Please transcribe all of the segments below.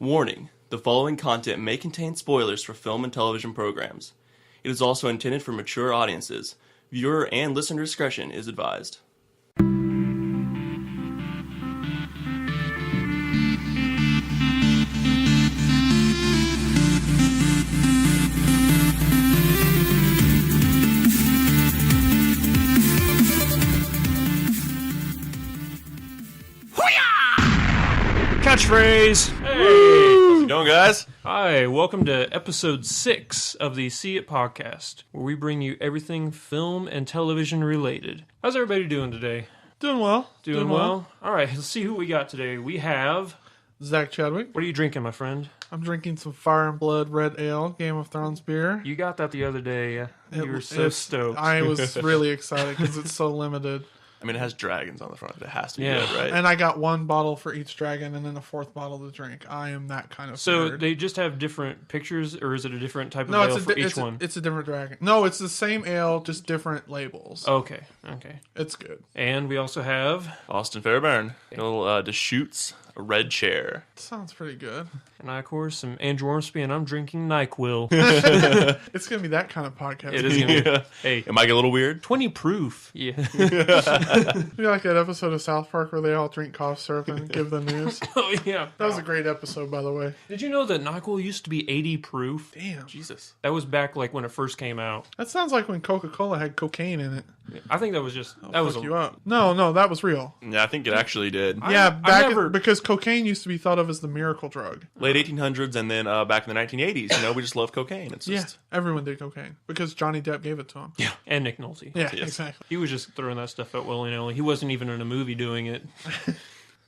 Warning, the following content may contain spoilers for film and television programs. It is also intended for mature audiences. Viewer and listener discretion is advised. Catchphrase! Hey! How's it going, guys? Hi, welcome to episode 6 of the See It podcast, where we bring you everything film and television related. How's everybody doing today? Doing well. Doing well? Alright, let's see who we got today. We have... Zach Chadwick. What are you drinking, my friend? I'm drinking some Fire and Blood Red Ale, Game of Thrones beer. You got that the other day. You were so stoked. I was really excited because it's so limited. I mean, it has dragons on the front. It has to be Yeah. good, right? And I got one bottle for each dragon and then a fourth bottle to drink. I am that kind of So nerd. they just have different pictures, or is it a different type of No, ale for each one? It's a different dragon. No, it's the same ale, just different labels. Okay. It's good. And we also have... Austin Fairbairn. A little Deschutes, a red chair. Sounds pretty good. And I, of course, am Andrew Ormsby, and I'm drinking NyQuil. It's going to be that kind of podcast. It is going to be... Yeah. Hey, It might get a little weird. 20 proof. Yeah. Maybe like that episode of South Park where they all drink cough syrup and give the news. Oh, yeah. That was a great episode, by the way. Did you know that NyQuil used to be 80 proof? Damn. Jesus. That was back like when it first came out. That sounds like when Coca-Cola had cocaine in it. I think that was just... that was Fuck you up. No, that was real. Yeah, I think it actually did. Because cocaine used to be thought of as the miracle drug. Late 1800s and then back in the 1980s, we just love cocaine. It's just... Yeah, everyone did cocaine because Johnny Depp gave it to him. Yeah. And Nick Nolte. Yeah, Yes. exactly. He was just throwing that stuff out willy-nilly. He wasn't even in a movie doing it.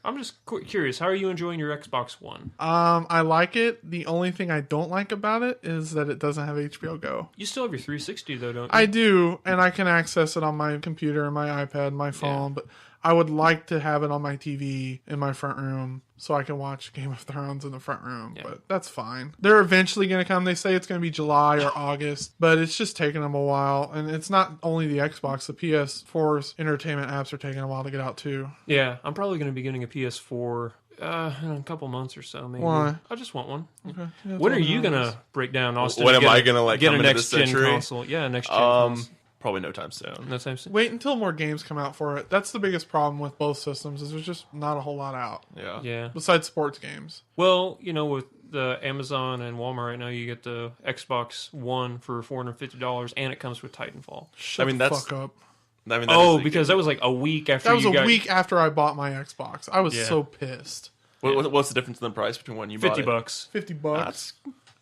I'm just curious, how are you enjoying your Xbox One? I like it. The only thing I don't like about it is that it doesn't have HBO Go. You still have your 360 though, don't you? I do, and I can access it on my computer, my iPad, my phone, but I would like to have it on my TV in my front room so I can watch Game of Thrones in the front room, but that's fine. They're eventually going to come. They say it's going to be July or August, but it's just taking them a while, and it's not only the Xbox. The PS4's entertainment apps are taking a while to get out, too. Yeah, I'm probably going to be getting a PS4 in a couple months or so, maybe. Why? I just want one. Okay. Yeah, When are you going to break down, Austin? When am I going to get come a into this next-gen century? console? Yeah, next-gen console. Probably no time soon. No time soon. Wait until more games come out for it. That's the biggest problem with both systems is there's just not a whole lot out. Yeah. Besides sports games. Well, with the Amazon and Walmart right now, you get the Xbox One for $450, and it comes with Titanfall. Shut the fuck up. Because that was like a week after That was a week after I bought my Xbox. I was so pissed. What's the difference in the price between when you bought it? $50. $50.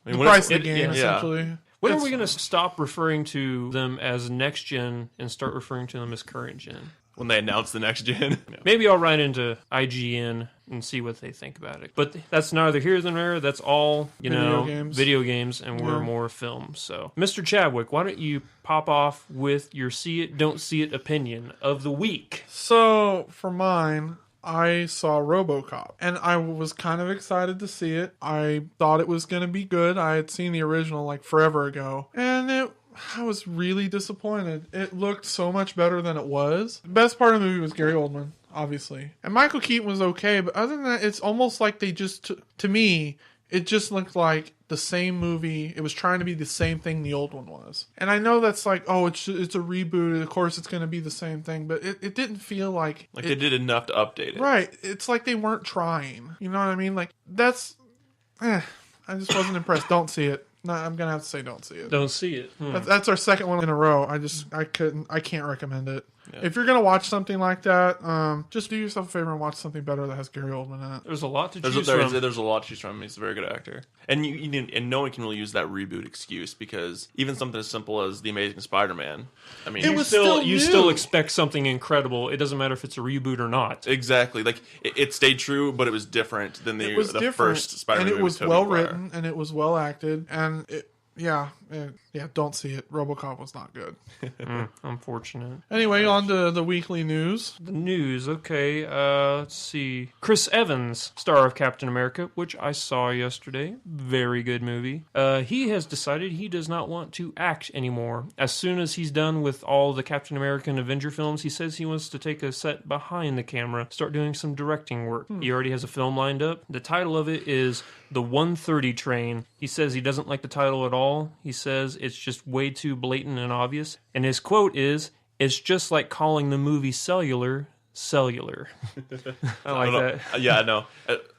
The price of the game, essentially. When are we going to stop referring to them as next gen and start referring to them as current gen? When they announce the next gen. Maybe I'll write into IGN and see what they think about it. But that's neither here nor there. That's all, video games, and we're more film. So, Mr. Chadwick, why don't you pop off with your see it, don't see it opinion of the week? So, for mine, I saw RoboCop, and I was kind of excited to see it. I thought it was going to be good. I had seen the original like forever ago, and I was really disappointed. It looked so much better than it was. The best part of the movie was Gary Oldman, obviously. And Michael Keaton was okay, but other than that, it's almost like they just, to me, it just looked like the same movie. It was trying to be the same thing the old one was. And I know that's like, it's a reboot. Of course, it's going to be the same thing. But it didn't feel like... they did enough to update it. Right. It's like they weren't trying. You know what I mean? Like, that's... I just wasn't impressed. Don't see it. No, I'm going to have to say don't see it. Don't see it. That's our second one in a row. I can't recommend it. Yeah. If you're going to watch something like that, just do yourself a favor and watch something better that has Gary Oldman in it. There's a lot to choose from. There's a lot to choose from. He's a very good actor. And and no one can really use that reboot excuse because even something as simple as The Amazing Spider-Man, I mean... You still expect something incredible. It doesn't matter if it's a reboot or not. Exactly. Like, it stayed true, but it was different than the first Spider-Man movie. And it was well written, and it was well acted, and yeah, don't see it. RoboCop was not good. Unfortunate. Anyway, on to the weekly news. The news, okay. Let's see. Chris Evans, star of Captain America, which I saw yesterday. Very good movie. He has decided he does not want to act anymore. As soon as he's done with all the Captain America and Avenger films, he says he wants to take a set behind the camera, start doing some directing work. He already has a film lined up. The title of it is The 1:30 Train. He says he doesn't like the title at all. He says it's just way too blatant and obvious. And his quote is, "It's just like calling the movie Cellular." I like that. Yeah, I know.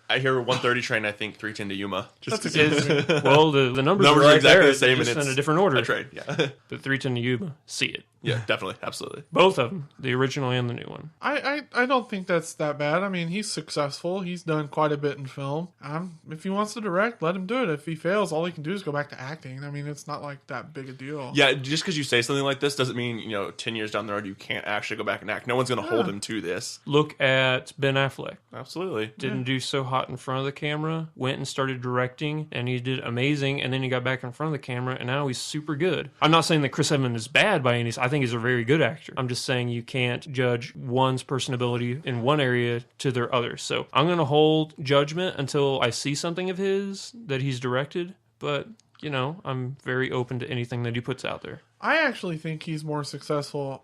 I hear 1:30 Train, I think 310 to Yuma. That's a good movie. Well, the numbers are right exactly there. the same, Just and it's in a different order. A train, yeah. The 310 to Yuma. See it. Yeah, definitely, absolutely. Both of them, the original and the new one. I don't think that's that bad. I mean, he's successful. He's done quite a bit in film. If he wants to direct, let him do it. If he fails, all he can do is go back to acting. I mean, it's not like that big a deal. Yeah, just because you say something like this doesn't mean, 10 years down the road you can't actually go back and act. No one's going to hold him to this. Look at Ben Affleck. Absolutely. Didn't do so hot in front of the camera, went and started directing, and he did amazing, and then he got back in front of the camera, and now he's super good. I'm not saying that Chris Evans is bad by any means. I think he's a very good actor. I'm just saying you can't judge one's personability in one area to their other. So I'm going to hold judgment until I see something of his that he's directed, but, I'm very open to anything that he puts out there. I actually think he's more successful,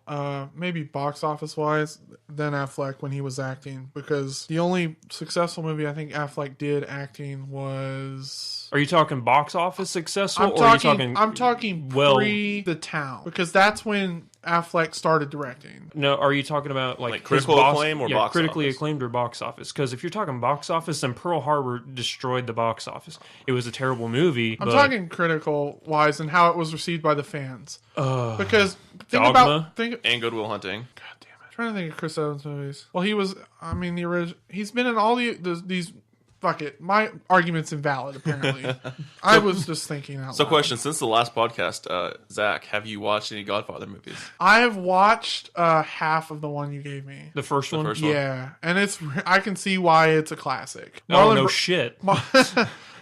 maybe box office wise, than Affleck when he was acting, because the only successful movie I think Affleck did acting was. Are you talking box office successful? I'm talking pre The Town, because that's when Affleck started directing. No, are you talking about like critical acclaim or box critically office? Acclaimed or box office? Because if you're talking box office, then Pearl Harbor destroyed the box office. It was a terrible movie. I'm talking critical wise and how it was received by the fans. Because think Dogma and Good Will Hunting. God damn it! I'm trying to think of Chris Evans movies. Well, he was. I mean, the original. He's been in all these. Fuck it. My argument's invalid, apparently. I was just thinking out loud. Question, since the last podcast, Zach, have you watched any Godfather movies? I have watched half of the one you gave me. The first one? Yeah. And I can see why it's a classic. Shit.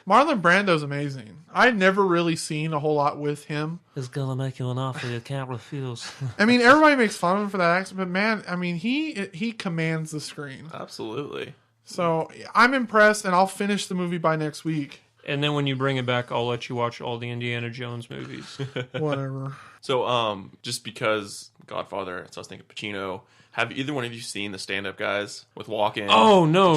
Marlon Brando's amazing. I'd never really seen a whole lot with him. It's gonna make you an offer you can't refuse. I mean, everybody makes fun of him for that accent, but man, I mean, he commands the screen. Absolutely. So I'm impressed, and I'll finish the movie by next week. And then when you bring it back, I'll let you watch all the Indiana Jones movies. Whatever. So, just because Godfather, so I was thinking Pacino. Have either one of you seen the Stand-Up Guys with Walken? Oh, no.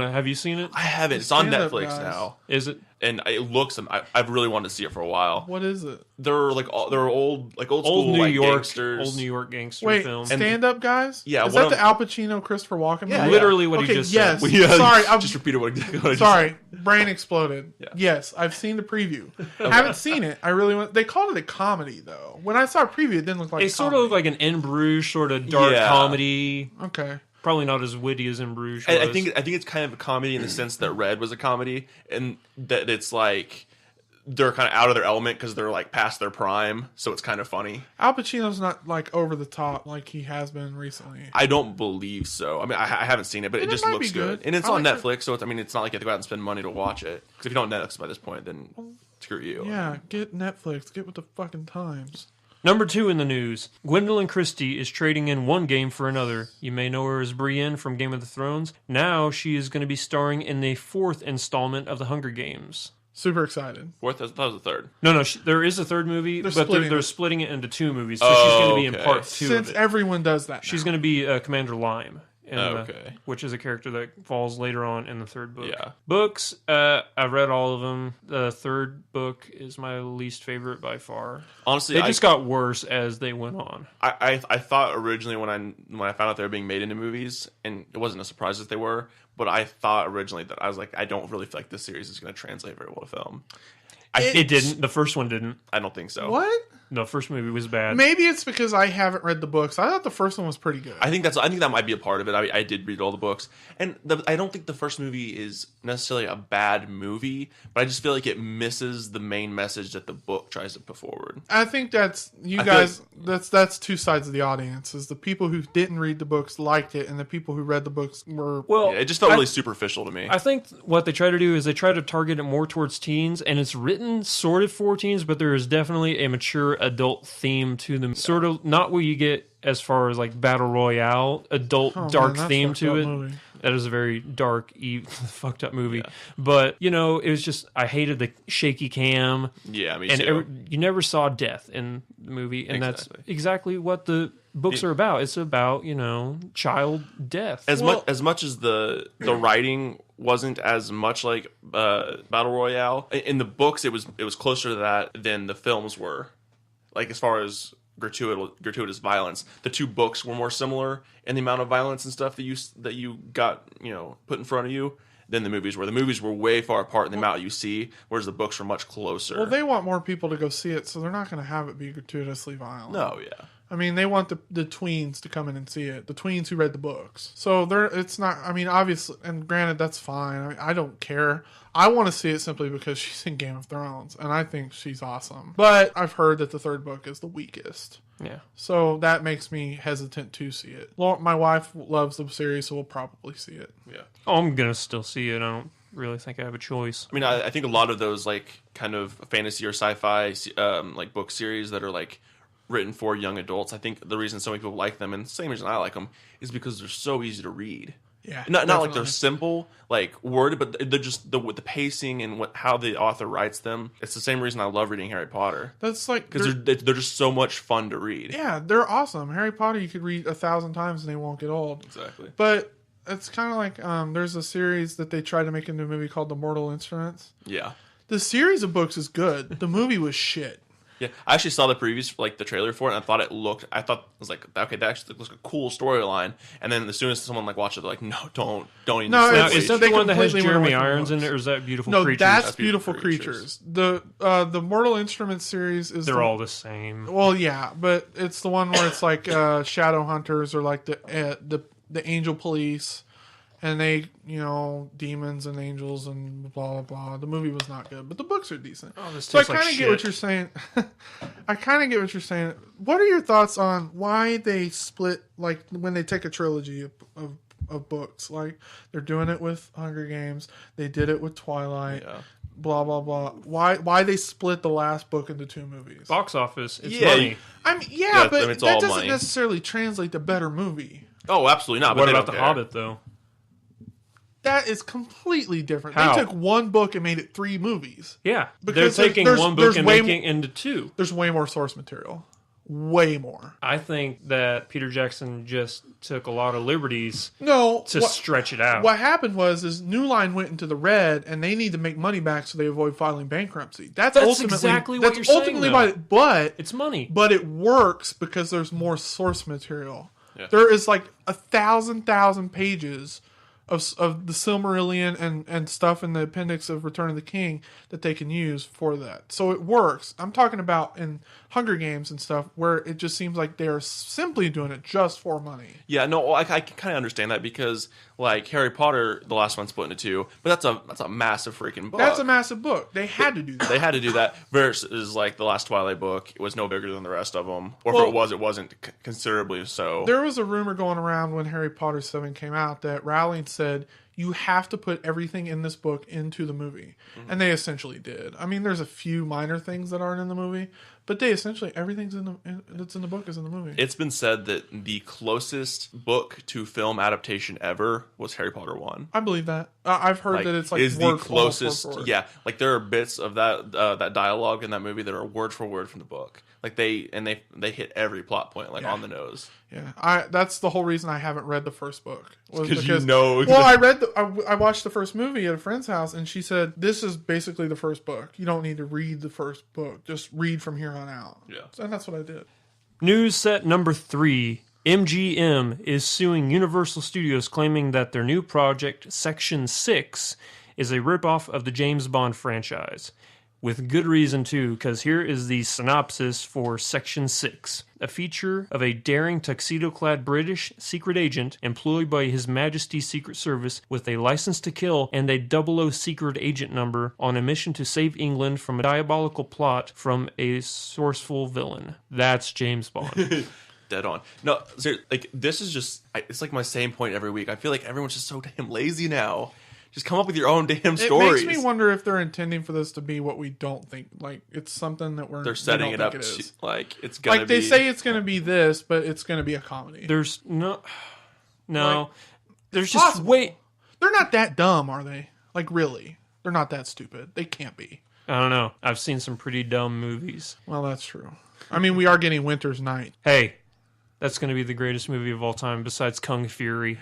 Have you seen it? I haven't. It's on Netflix now. Is it? And it looks. I've really wanted to see it for a while. What is it? They're old school New York gangsters. Old New York gangster Wait, film. Stand-Up Guys? Yeah, is that the Al Pacino, Christopher Walken movie? Yeah, literally what he just said. Sorry, I just repeated what I sorry, brain exploded. Yeah. Yes, I've seen the preview. Haven't seen it. I really want. They called it a comedy though. When I saw a preview, it didn't look like. It sort of looked like an In Bruges sort of dark comedy. Okay. Probably not as witty as In Bruges was. I think it's kind of a comedy in the sense that Red was a comedy, and that it's like they're kind of out of their element because they're like past their prime, so it's kind of funny. Al Pacino's not like over the top like he has been recently. I don't believe so. I mean, I haven't seen it, but it just looks good. And it's on Netflix, so it's not like you have to go out and spend money to watch it. Because if you don't have Netflix by this point, then screw you. Yeah, get Netflix. Get with the fucking times. Number 2 in the news. Gwendolyn Christie is trading in one game for another. You may know her as Brienne from Game of the Thrones. Now she is going to be starring in the 4th installment of The Hunger Games. Super excited. Fourth? I thought it was the third. No, there is a third movie, but they're splitting it into 2 movies. So she's going to be in part 2 Since of it. everyone does that She's going to be Commander Lime. Okay. Which is a character that falls later on in the 3rd book. Yeah. Books, I've read all of them. The 3rd book is my least favorite by far. Honestly, they just got worse as they went on. I thought originally when I found out they were being made into movies, and it wasn't a surprise that they were, but I thought originally that I was like, I don't really feel like this series is going to translate very well to film. It didn't. The first one didn't. I don't think so. What? No, first movie was bad. Maybe it's because I haven't read the books. I thought the first one was pretty good. I think that might be a part of it. I did read all the books, and I don't think the first movie is necessarily a bad movie, but I just feel like it misses the main message that the book tries to put forward. I think that's that's two sides of the audience. Is the people who didn't read the books liked it, and the people who read the books were it just felt really superficial to me. I think what they try to do is they try to target it more towards teens, and it's written sort of for teens, but there is definitely a mature adult theme to them. Sort of not what you get as far as like Battle Royale, dark theme to it. Movie. That is a very dark, fucked up movie. Yeah. But, it was just, I hated the shaky cam. Yeah, me too. And you never saw death in the movie, and that's exactly what the books are about. It's about, child death. As much as the writing wasn't as much like Battle Royale, in the books it was closer to that than the films were. Like, as far as gratuitous violence, the two books were more similar in the amount of violence and stuff that you got put in front of you than the movies were. The movies were way far apart in the amount you see, whereas the books were much closer. Well, they want more people to go see it, so they're not going to have it be gratuitously violent. No, yeah. I mean, they want the tweens to come in and see it. The tweens who read the books. So it's not, I mean, obviously, and granted, that's fine. I mean, I don't care. I want to see it simply because she's in Game of Thrones, and I think she's awesome. But I've heard that the third book is the weakest. Yeah. So that makes me hesitant to see it. My wife loves the series, so we'll probably see it. Yeah. Oh, I'm going to still see it. I don't really think I have a choice. I mean, I think a lot of those, like, kind of fantasy or sci-fi, like, book series that are, like, written for young adults, I think the reason so many people like them, and the same reason I like them, is because they're so easy to read. Yeah, not like they're simple, like worded, but they're just with the pacing and how the author writes them. It's the same reason I love reading Harry Potter. That's like because they're just so much fun to read. Yeah, they're awesome. Harry Potter you could read 1,000 times and they won't get old. Exactly. But it's kind of like there's a series that they tried to make into a movie called The Mortal Instruments. Yeah. The series of books is good. The movie was shit. Yeah, I actually saw the previews, like the trailer for it, and I thought it was like, okay, that actually looks like a cool storyline. And then as soon as someone like watched it, they're like, no, don't even. No, is that the one that has Jeremy Irons in it, or is that Beautiful Creatures? No, that's Beautiful Creatures. The Mortal Instruments series is they're all the same. Well, yeah, but it's the one where it's like shadow hunters or like the angel police. And they, demons and angels and blah, blah, blah. The movie was not good, but the books are decent. Oh, this so I tastes kind of get what you're saying. I kind of get what you're saying. What are your thoughts on why they split, like, when they take a trilogy of books? Like, they're doing it with Hunger Games. They did it with Twilight. Yeah. Blah, blah, blah. Why they split the last book into two movies? Box office. It's money. I mean, but that doesn't necessarily translate to better movie. Oh, absolutely not. What about The Hobbit, though? That is completely different. How? They took one book and made it 3 movies. Yeah, because they're taking one book and making it into 2. There's way more source material. Way more. I think that Peter Jackson just took a lot of liberties to stretch it out. What happened was New Line went into the red, and they need to make money back so they avoid filing bankruptcy. That's exactly what you're saying, but it's money. But it works because there's more source material. Yeah. There is like 1,000 pages of the Silmarillion and stuff in the appendix of Return of the King that they can use for that. So it works. I'm talking about in Hunger Games and stuff where it just seems like they're simply doing it just for money. Yeah, no, I kind of understand that because, like, Harry Potter, the last one split into 2, but that's a massive freaking book. That's a massive book. They had to do that. They had to do that versus, like, the last Twilight book. It was no bigger than the rest of them. Or if it wasn't considerably so. There was a rumor going around when Harry Potter 7 came out that Rowling said, you have to put everything in this book into the movie. Mm-hmm. And they essentially did. I mean, there's a few minor things that aren't in the movie, but they essentially, everything's that's in the book is in the movie. It's been said that the closest book to film adaptation ever was Harry Potter 1. I believe that. I've heard that it's like is the closest. Word. Yeah, like there are bits of that dialogue in that movie that are word for word from the book. Like they hit every plot point on the nose. Yeah, that's the whole reason I haven't read the first book. Because Well, I watched the first movie at a friend's house, and she said this is basically the first book. You don't need to read the first book; just read from here on out. Yeah, and that's what I did. News set number 3. MGM is suing Universal Studios, claiming that their new project, Section 6, is a ripoff of the James Bond franchise. with good reason too, because here is the synopsis for Section 6. A feature of a daring tuxedo-clad British secret agent employed by His Majesty's Secret Service with a license to kill and a 00 secret agent number on a mission to save England from a diabolical plot from a resourceful villain. That's James Bond. Dead on. No, seriously, like, this is just, it's like my same point every week. I feel like everyone's just so damn lazy now. Just come up with your own damn stories. It makes me wonder if they're intending for this to be what we don't think. Like, it's something that they're setting it up to, like, it's gonna like, they say it's gonna be this, but it's gonna be a comedy. There's no. Like, there's just possible. wait. They're not that dumb, are they? Like, really? They're not that stupid. They can't be. I don't know. I've seen some pretty dumb movies. Well, that's true. I mean, we are getting Winter's Night. Hey, that's going to be the greatest movie of all time besides Kung Fury.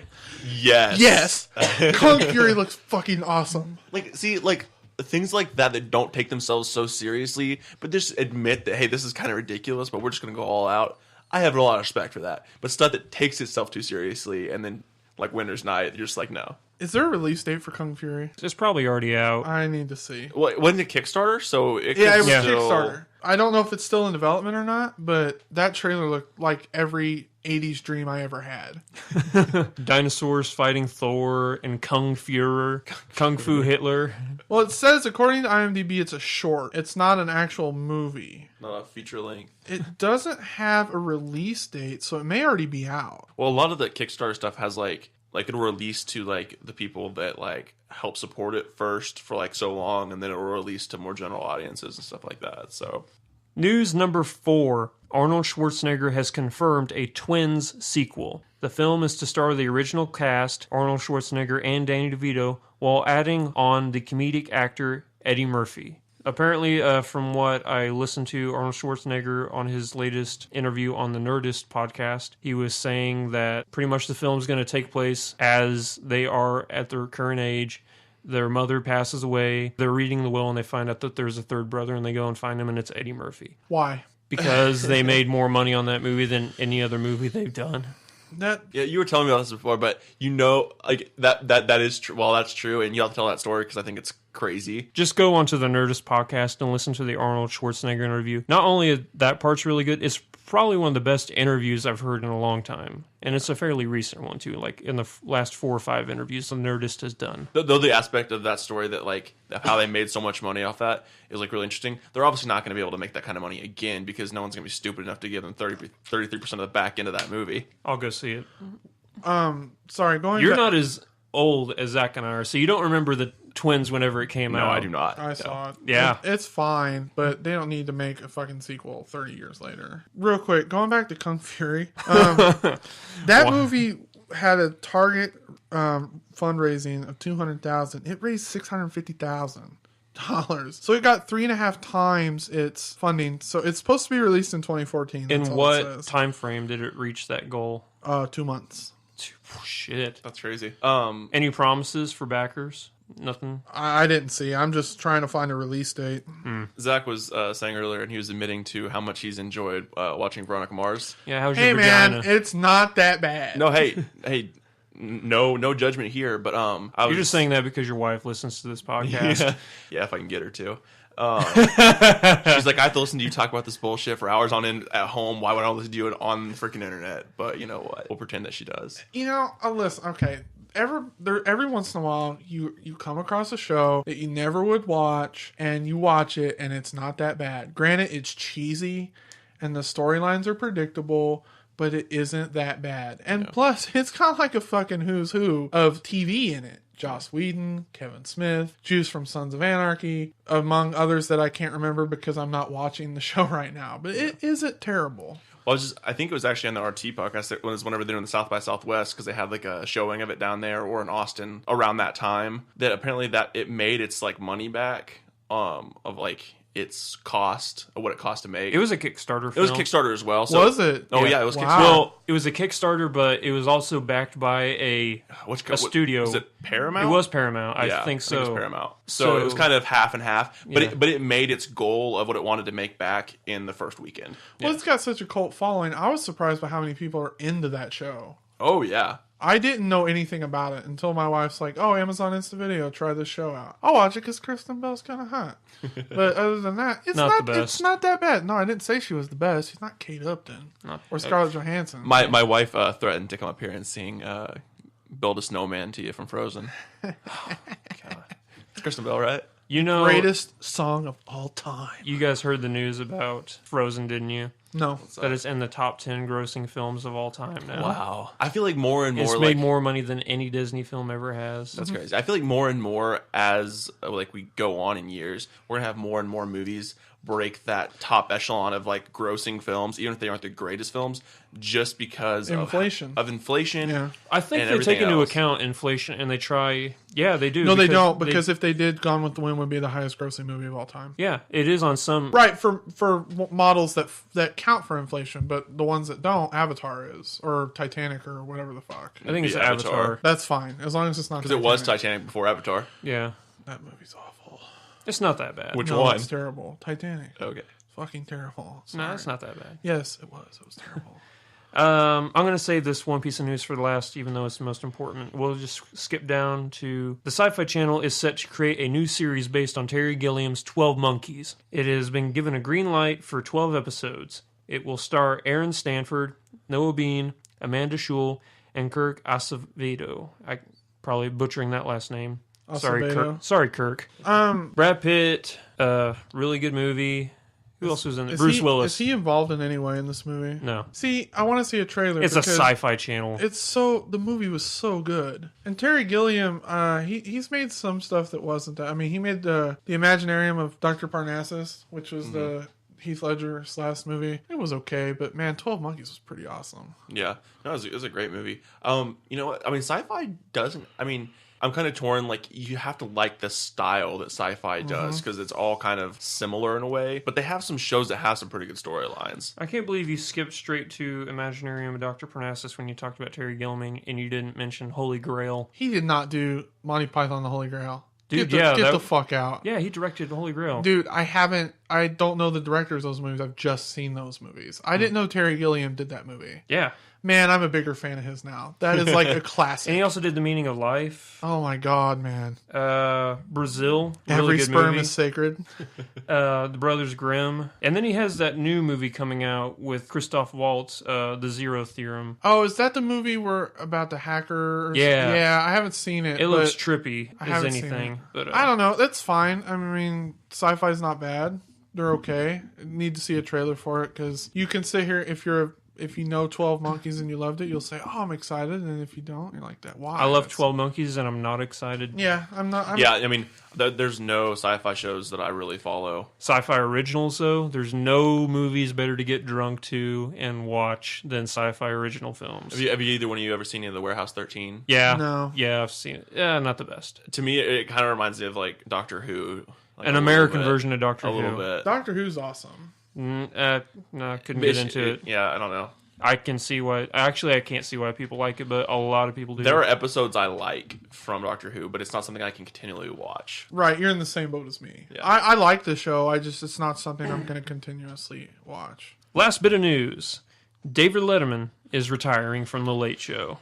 Yes. Kung Fury looks fucking awesome. Like, see, like, things like that don't take themselves so seriously, but just admit that, hey, this is kind of ridiculous, but we're just going to go all out. I have a lot of respect for that. But stuff that takes itself too seriously, and then, like, Winter's Night, you're just like, no. Is there a release date for Kung Fury? It's probably already out. I need to see. Well, it wasn't a Kickstarter, so it Yeah, it was still... Kickstarter. I don't know if it's still in development or not, but that trailer looked like every 80s dream I ever had. Dinosaurs fighting Thor and Kung Fuhrer, Kung Fu Hitler. Well, it says, according to IMDb, it's a short. It's not an actual movie. Not a feature length. It doesn't have a release date, so it may already be out. Well, a lot of the Kickstarter stuff has, like it'll release to, like, the people that, like, help support it first for, like, so long, and then it'll release to more general audiences and stuff like that, so... News number 4. Arnold Schwarzenegger has confirmed a Twins sequel. The film is to star the original cast, Arnold Schwarzenegger and Danny DeVito, while adding on the comedic actor Eddie Murphy. Apparently, from what I listened to Arnold Schwarzenegger on his latest interview on the Nerdist podcast, he was saying that pretty much the film is going to take place as they are at their current age. Their mother passes away. They're reading the will and they find out that there's a third brother and they go and find him and it's Eddie Murphy. Why? Because they made more money on that movie than any other movie they've done. Yeah, you were telling me about this before, but you know, like, that is true. Well, that's true, and you have to tell that story because I think it's crazy. Just go onto the Nerdist podcast and listen to the Arnold Schwarzenegger interview. Not only is that part's really good, it's probably one of the best interviews I've heard in a long time. And it's a fairly recent one, too. Like, in the last 4 or 5 interviews the Nerdist has done. Though the aspect of that story that, like, how they made so much money off that is, like, really interesting. They're obviously not going to be able to make that kind of money again because no one's going to be stupid enough to give them 33% of the back end of that movie. I'll go see it. Sorry, going You're back... not as old as Zach and I are, so you don't remember the Twins whenever it came out. No, I do not. I saw it. Yeah. It's fine, but they don't need to make a fucking sequel 30 years later. Real quick, going back to Kung Fury. That movie had a target fundraising of $200,000. It raised $650,000. So it got 3.5 times its funding. So it's supposed to be released in 2014. In what time frame did it reach that goal? 2 months. Shit. That's crazy. Any promises for backers? Nothing? I didn't see. I'm just trying to find a release date. Zach was saying earlier, and he was admitting to how much he's enjoyed watching Veronica Mars. Yeah, how's Hey your vagina? man, it's not that bad. No, hey, no judgment here, but You're just saying that because your wife listens to this podcast. Yeah, if I can get her to. She's like, I have to listen to you talk about this bullshit for hours on end at home. Why would I listen to it on the freaking internet? But you know what? We'll pretend that she does. You know, listen, okay. Every once in a while, you come across a show that you never would watch, and you watch it, and it's not that bad. Granted, it's cheesy, and the storylines are predictable, but it isn't that bad. And plus, it's got like a fucking who's who of TV in it. Joss Whedon, Kevin Smith, Jews from Sons of Anarchy, among others that I can't remember because I'm not watching the show right now. But it isn't terrible. Well, I think it was actually on the RT podcast. It was whenever they were in the South by Southwest because they had like a showing of it down there or in Austin around that time. That apparently that it made its like money back of like its cost of what it cost to make. It was a Kickstarter film. It was a Kickstarter as well. So, was it? Oh yeah, it was Wow. Kickstarter. Well, it was a Kickstarter, but it was also backed by a studio. Was it Paramount? It was Paramount. I Yeah, think so. it was Paramount. So it was kind of half and half, but Yeah. it made its goal of what it wanted to make back in the first weekend. Well, it's got such a cult following. I was surprised by how many people are into that show. Oh yeah. I didn't know anything about it until my wife's like, "Oh, Amazon Instant Video, try this show out." I'll watch it because Kristen Bell's kind of hot. But other than that, it's Not the best. It's not that bad. No, I didn't say she was the best. She's not Kate Upton or Scarlett Johansson. My wife threatened to come up here and sing "Build a Snowman" to you from Frozen. God. It's Kristen Bell, right? You know, greatest song of all time. You guys heard the news about Frozen, didn't you? No. That it's in the top 10 grossing films of all time now. Wow. I feel like more and more... It's made more money than any Disney film ever has. That's crazy. I feel like more and more as like we go on in years, we're going to have more and more movies break that top echelon of like grossing films, even if they aren't the greatest films, just because inflation. Of inflation. Yeah. I think they take into account inflation and they try... Yeah, they do. No, they don't, because if they did, Gone with the Wind would be the highest grossing movie of all time. Yeah, it is on some... Right, for models that count for inflation, but the ones that don't, Avatar is, or Titanic, or whatever the fuck. I think it's Avatar. That's fine, as long as it's not Because it was Titanic before Avatar. Yeah. That movie's awful. It's not that bad. Which one? It's terrible. Titanic. Okay. Fucking terrible. Sorry. No, it's not that bad. Yes, it was. It was terrible. I'm going to save this one piece of news for the last, even though it's the most important. We'll just skip down to the Sci-Fi Channel is set to create a new series based on Terry Gilliam's 12 Monkeys. It has been given a green light for 12 episodes. It will star Aaron Stanford, Noah Bean, Amanda Schull, and Kirk Acevedo. I probably butchering that last name. Acevedo. Sorry, Kirk. Brad Pitt, really good movie. Who else was in it? Bruce Willis. Is he involved in any way in this movie? No. See, I want to see a trailer. It's a Sci-Fi Channel. The movie was so good. And Terry Gilliam, he's made some stuff that wasn't that. I mean, he made the Imaginarium of Dr. Parnassus, which was the Heath Ledger's last movie. It was okay, but man, 12 Monkeys was pretty awesome. Yeah. No, it was a great movie. You know what? I mean, sci-fi doesn't... I mean... I'm kind of torn. Like, you have to like the style that sci-fi does because it's all kind of similar in a way. But they have some shows that have some pretty good storylines. I can't believe you skipped straight to Imaginarium of Dr. Parnassus when you talked about Terry Gilliam and you didn't mention Holy Grail. He did not do Monty Python and the Holy Grail. Dude, get the fuck out. Yeah, he directed Holy Grail. Dude, I don't know the directors of those movies. I've just seen those movies. I didn't know Terry Gilliam did that movie. Yeah. Man, I'm a bigger fan of his now. That is like a classic. And he also did The Meaning of Life. Oh my god, man. Brazil. Every really good sperm movie. is sacred. The Brothers Grimm. And then he has that new movie coming out with Christoph Waltz, The Zero Theorem. Oh, is that the movie where about the hacker? Yeah. Yeah, I haven't seen it. It looks trippy as anything. Seen it. But I don't know. That's fine. I mean, sci-fi's not bad. They're okay. Need to see a trailer for it because you can sit here if you know 12 Monkeys and you loved it, you'll say, "Oh, I'm excited," and if you don't, you're like, "That why?" I love 12 Monkeys, and I'm not excited. Yeah, I'm not. Yeah, I mean, there's no sci-fi shows that I really follow. Sci-fi originals, though, there's no movies better to get drunk to and watch than sci-fi original films. Have you either one of you ever seen any of the Warehouse 13? Yeah, no, yeah, I've seen it. Yeah, not the best. To me, it kind of reminds me of like Doctor Who, like an American version of Doctor Who. A little bit. Doctor Who's awesome. No, I couldn't get into it. Yeah, I don't know. I can see why. Actually, I can't see why people like it, but a lot of people do. There are episodes I like from Doctor Who, but it's not something I can continually watch. Right, you're in the same boat as me. Yeah. I like the show. It's not something I'm going to continuously watch. Last bit of news: David Letterman is retiring from The Late Show.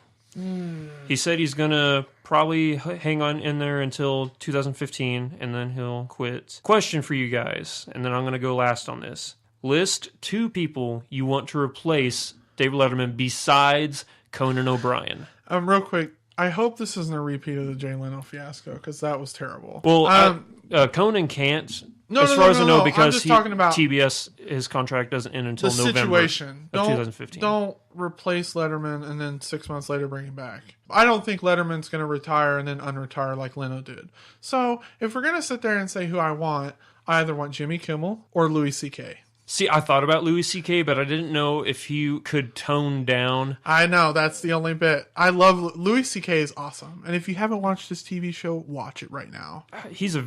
He said he's going to probably hang on in there until 2015, and then he'll quit. Question for you guys, and then I'm going to go last on this. List 2 people you want to replace David Letterman besides Conan O'Brien. Real quick, I hope this isn't a repeat of the Jay Leno fiasco because that was terrible. Well, Conan can't. No, as far as I know, I'm because just talking about TBS, his contract doesn't end until the November situation. of 2015. Don't replace Letterman and then 6 months later bring him back. I don't think Letterman's going to retire and then unretire like Leno did. So if we're going to sit there and say who I either want Jimmy Kimmel or Louis C.K. See, I thought about Louis C.K., but I didn't know if he could tone down. I know, that's the only bit. I love Louis C.K. is awesome. And if you haven't watched this TV show, watch it right now. He's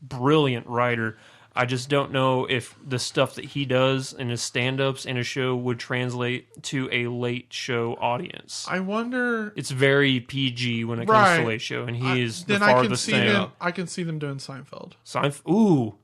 brilliant writer. I just don't know if the stuff that he does in his stand-ups and his show would translate to a Late Show audience. I wonder... It's very PG when it comes to Late Show, and he is the farthest thing. I can see them doing Seinfeld. Ooh.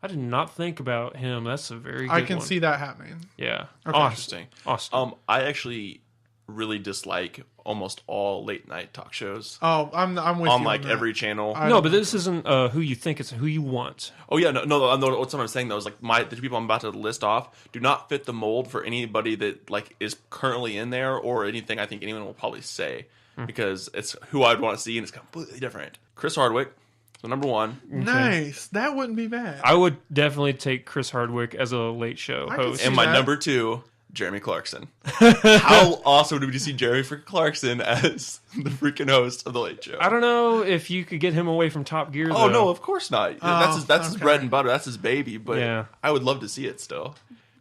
I did not think about him. That's a very good one. I can see that happening. Yeah. Okay. Interesting. Awesome. I actually really dislike almost all late night talk shows. Oh, I'm with you on like on that. every channel. No, but this isn't who you think, it's who you want. Oh yeah, no. What I'm saying though is like the two people I'm about to list off do not fit the mold for anybody that like is currently in there or anything I think anyone will probably say because it's who I'd want to see and it's completely different. Chris Hardwick, so number one. Nice. That wouldn't be bad. I would definitely take Chris Hardwick as a late show host. And my number two, Jeremy Clarkson. How awesome would it be to see Jeremy freaking Clarkson as the freaking host of the Late Show? I don't know if you could get him away from Top Gear. Oh though. no, of course not. That's his bread and butter. That's his baby. But Yeah. I would love to see it still.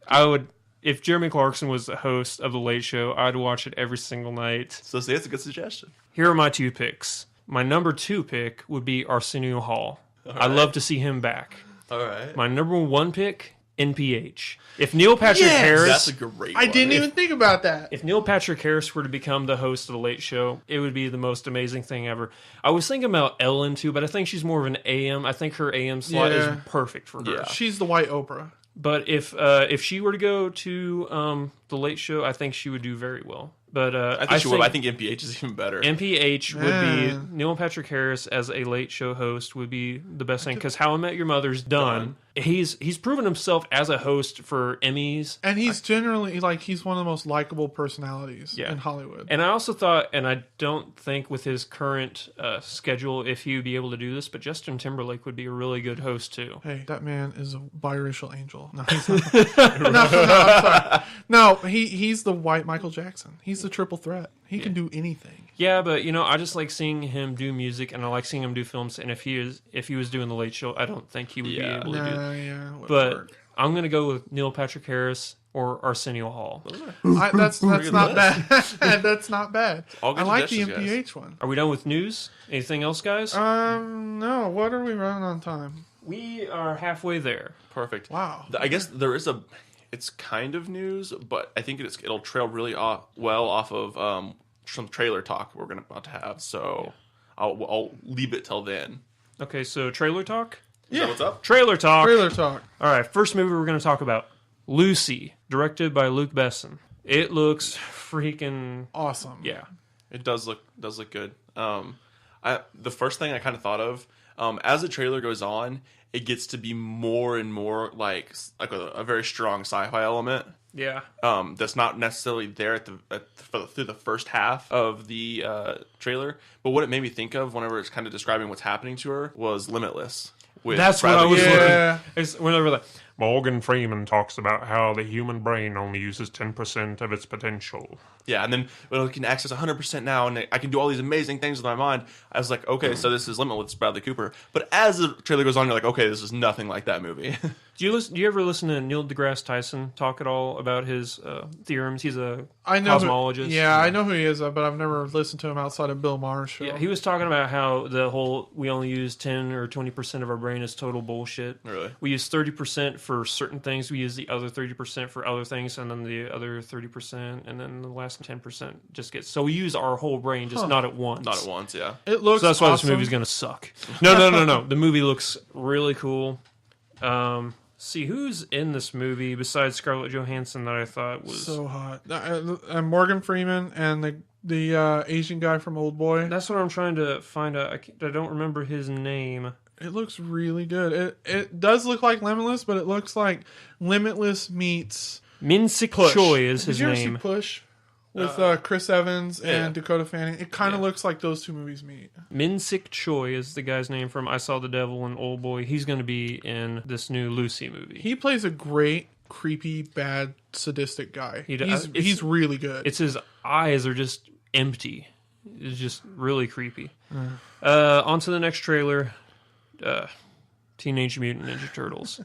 I would. If Jeremy Clarkson was the host of the Late Show, I'd watch it every single night. So see, it's a good suggestion. Here are my two picks. My number 2 pick would be Arsenio Hall. All I'd right. love to see him back. All right. My number 1 pick, NPH. If Neil Patrick Yes! Harris, That's a great I one. didn't even think about that. if Neil Patrick Harris were to become the host of the Late Show, it would be the most amazing thing ever. I was thinking about Ellen too, but I think she's more of an AM. I think her AM slot Yeah. is perfect for her. Yeah. She's the white Oprah. But if she were to go to the Late Show, I think she would do very well. But I think she would. I think NPH is even better. NPH would Man. be Neil Patrick Harris as a Late Show host would be the best thing because How I Met Your Mother's done. He's proven himself as a host for Emmys. And he's generally, like, he's one of the most likable personalities Yeah. in Hollywood. And I also thought, and I don't think with his current schedule if he would be able to do this, but Justin Timberlake would be a really good host too. Hey, that man is a biracial angel. No, he's not. no, I'm sorry. No, he's the white Michael Jackson. He's the triple threat. He can do anything. Yeah, but I just like seeing him do music, and I like seeing him do films. And if he was doing the Late Show, I don't think he would be Yeah. able to do that. Yeah, wouldn't But work. I'm gonna go with Neil Patrick Harris or Arsenio Hall. That's good not bad. That's not bad. All I good like the suggestions, guys. MPH one. Are we done with news? Anything else, guys? No. What are we running on time? We are halfway there. Perfect. Wow. I guess there is it's kind of news, but I think it'll trail really well off of some trailer talk we're about to have. So I'll leave it till then. Okay, so trailer talk? Is that what's up? Trailer talk. Trailer talk. All right, first movie we're going to talk about, Lucy, directed by Luc Besson. It looks freaking Awesome. yeah. It does look good. The first thing I kind of thought of as the trailer goes on, it gets to be more and more like a very strong sci-fi element. Yeah. That's not necessarily there through the first half of the trailer. But what it made me think of whenever it's kind of describing what's happening to her was Limitless. With That's what I Bradley was Cooper. Yeah. looking. It's whenever like Morgan Freeman talks about how the human brain only uses 10% of its potential. Yeah, and then when I can access 100% now, and I can do all these amazing things with my mind, I was like, okay, so this is Limitless, Bradley Cooper. But as the trailer goes on, you're like, okay, this is nothing like that movie. Do you ever listen to Neil deGrasse Tyson talk at all about his theorems? He's a I know cosmologist. I know who he is, but I've never listened to him outside of Bill Maher's show. Yeah, he was talking about how the whole we only use 10 or 20% of our brain is total bullshit. Really? We use 30% for certain things, we use the other 30% for other things, and then the other 30%, and then the last 10% just gets. So we use our whole brain, just not at once. Not at once, yeah. It looks So that's why awesome. this movie's going to suck. No. The movie looks really cool. See, who's in this movie besides Scarlett Johansson that I thought was... so hot. And Morgan Freeman and the Asian guy from Old Boy. That's what I'm trying to find out. I don't remember his name. It looks really good. It does look like Limitless, but it looks like Limitless meets Min-sik Push. Choi is his Did you ever name. see Push with Chris Evans and yeah. Dakota Fanning? It kind of Yeah. looks like those two movies meet. Min-sik Choi is the guy's name from I Saw the Devil and Old Boy. He's going to be in this new Lucy movie. He plays a great, creepy, bad, sadistic guy. He does. He's really good. It's his eyes are just empty. It's just really creepy. On to the next trailer. Teenage Mutant Ninja Turtles.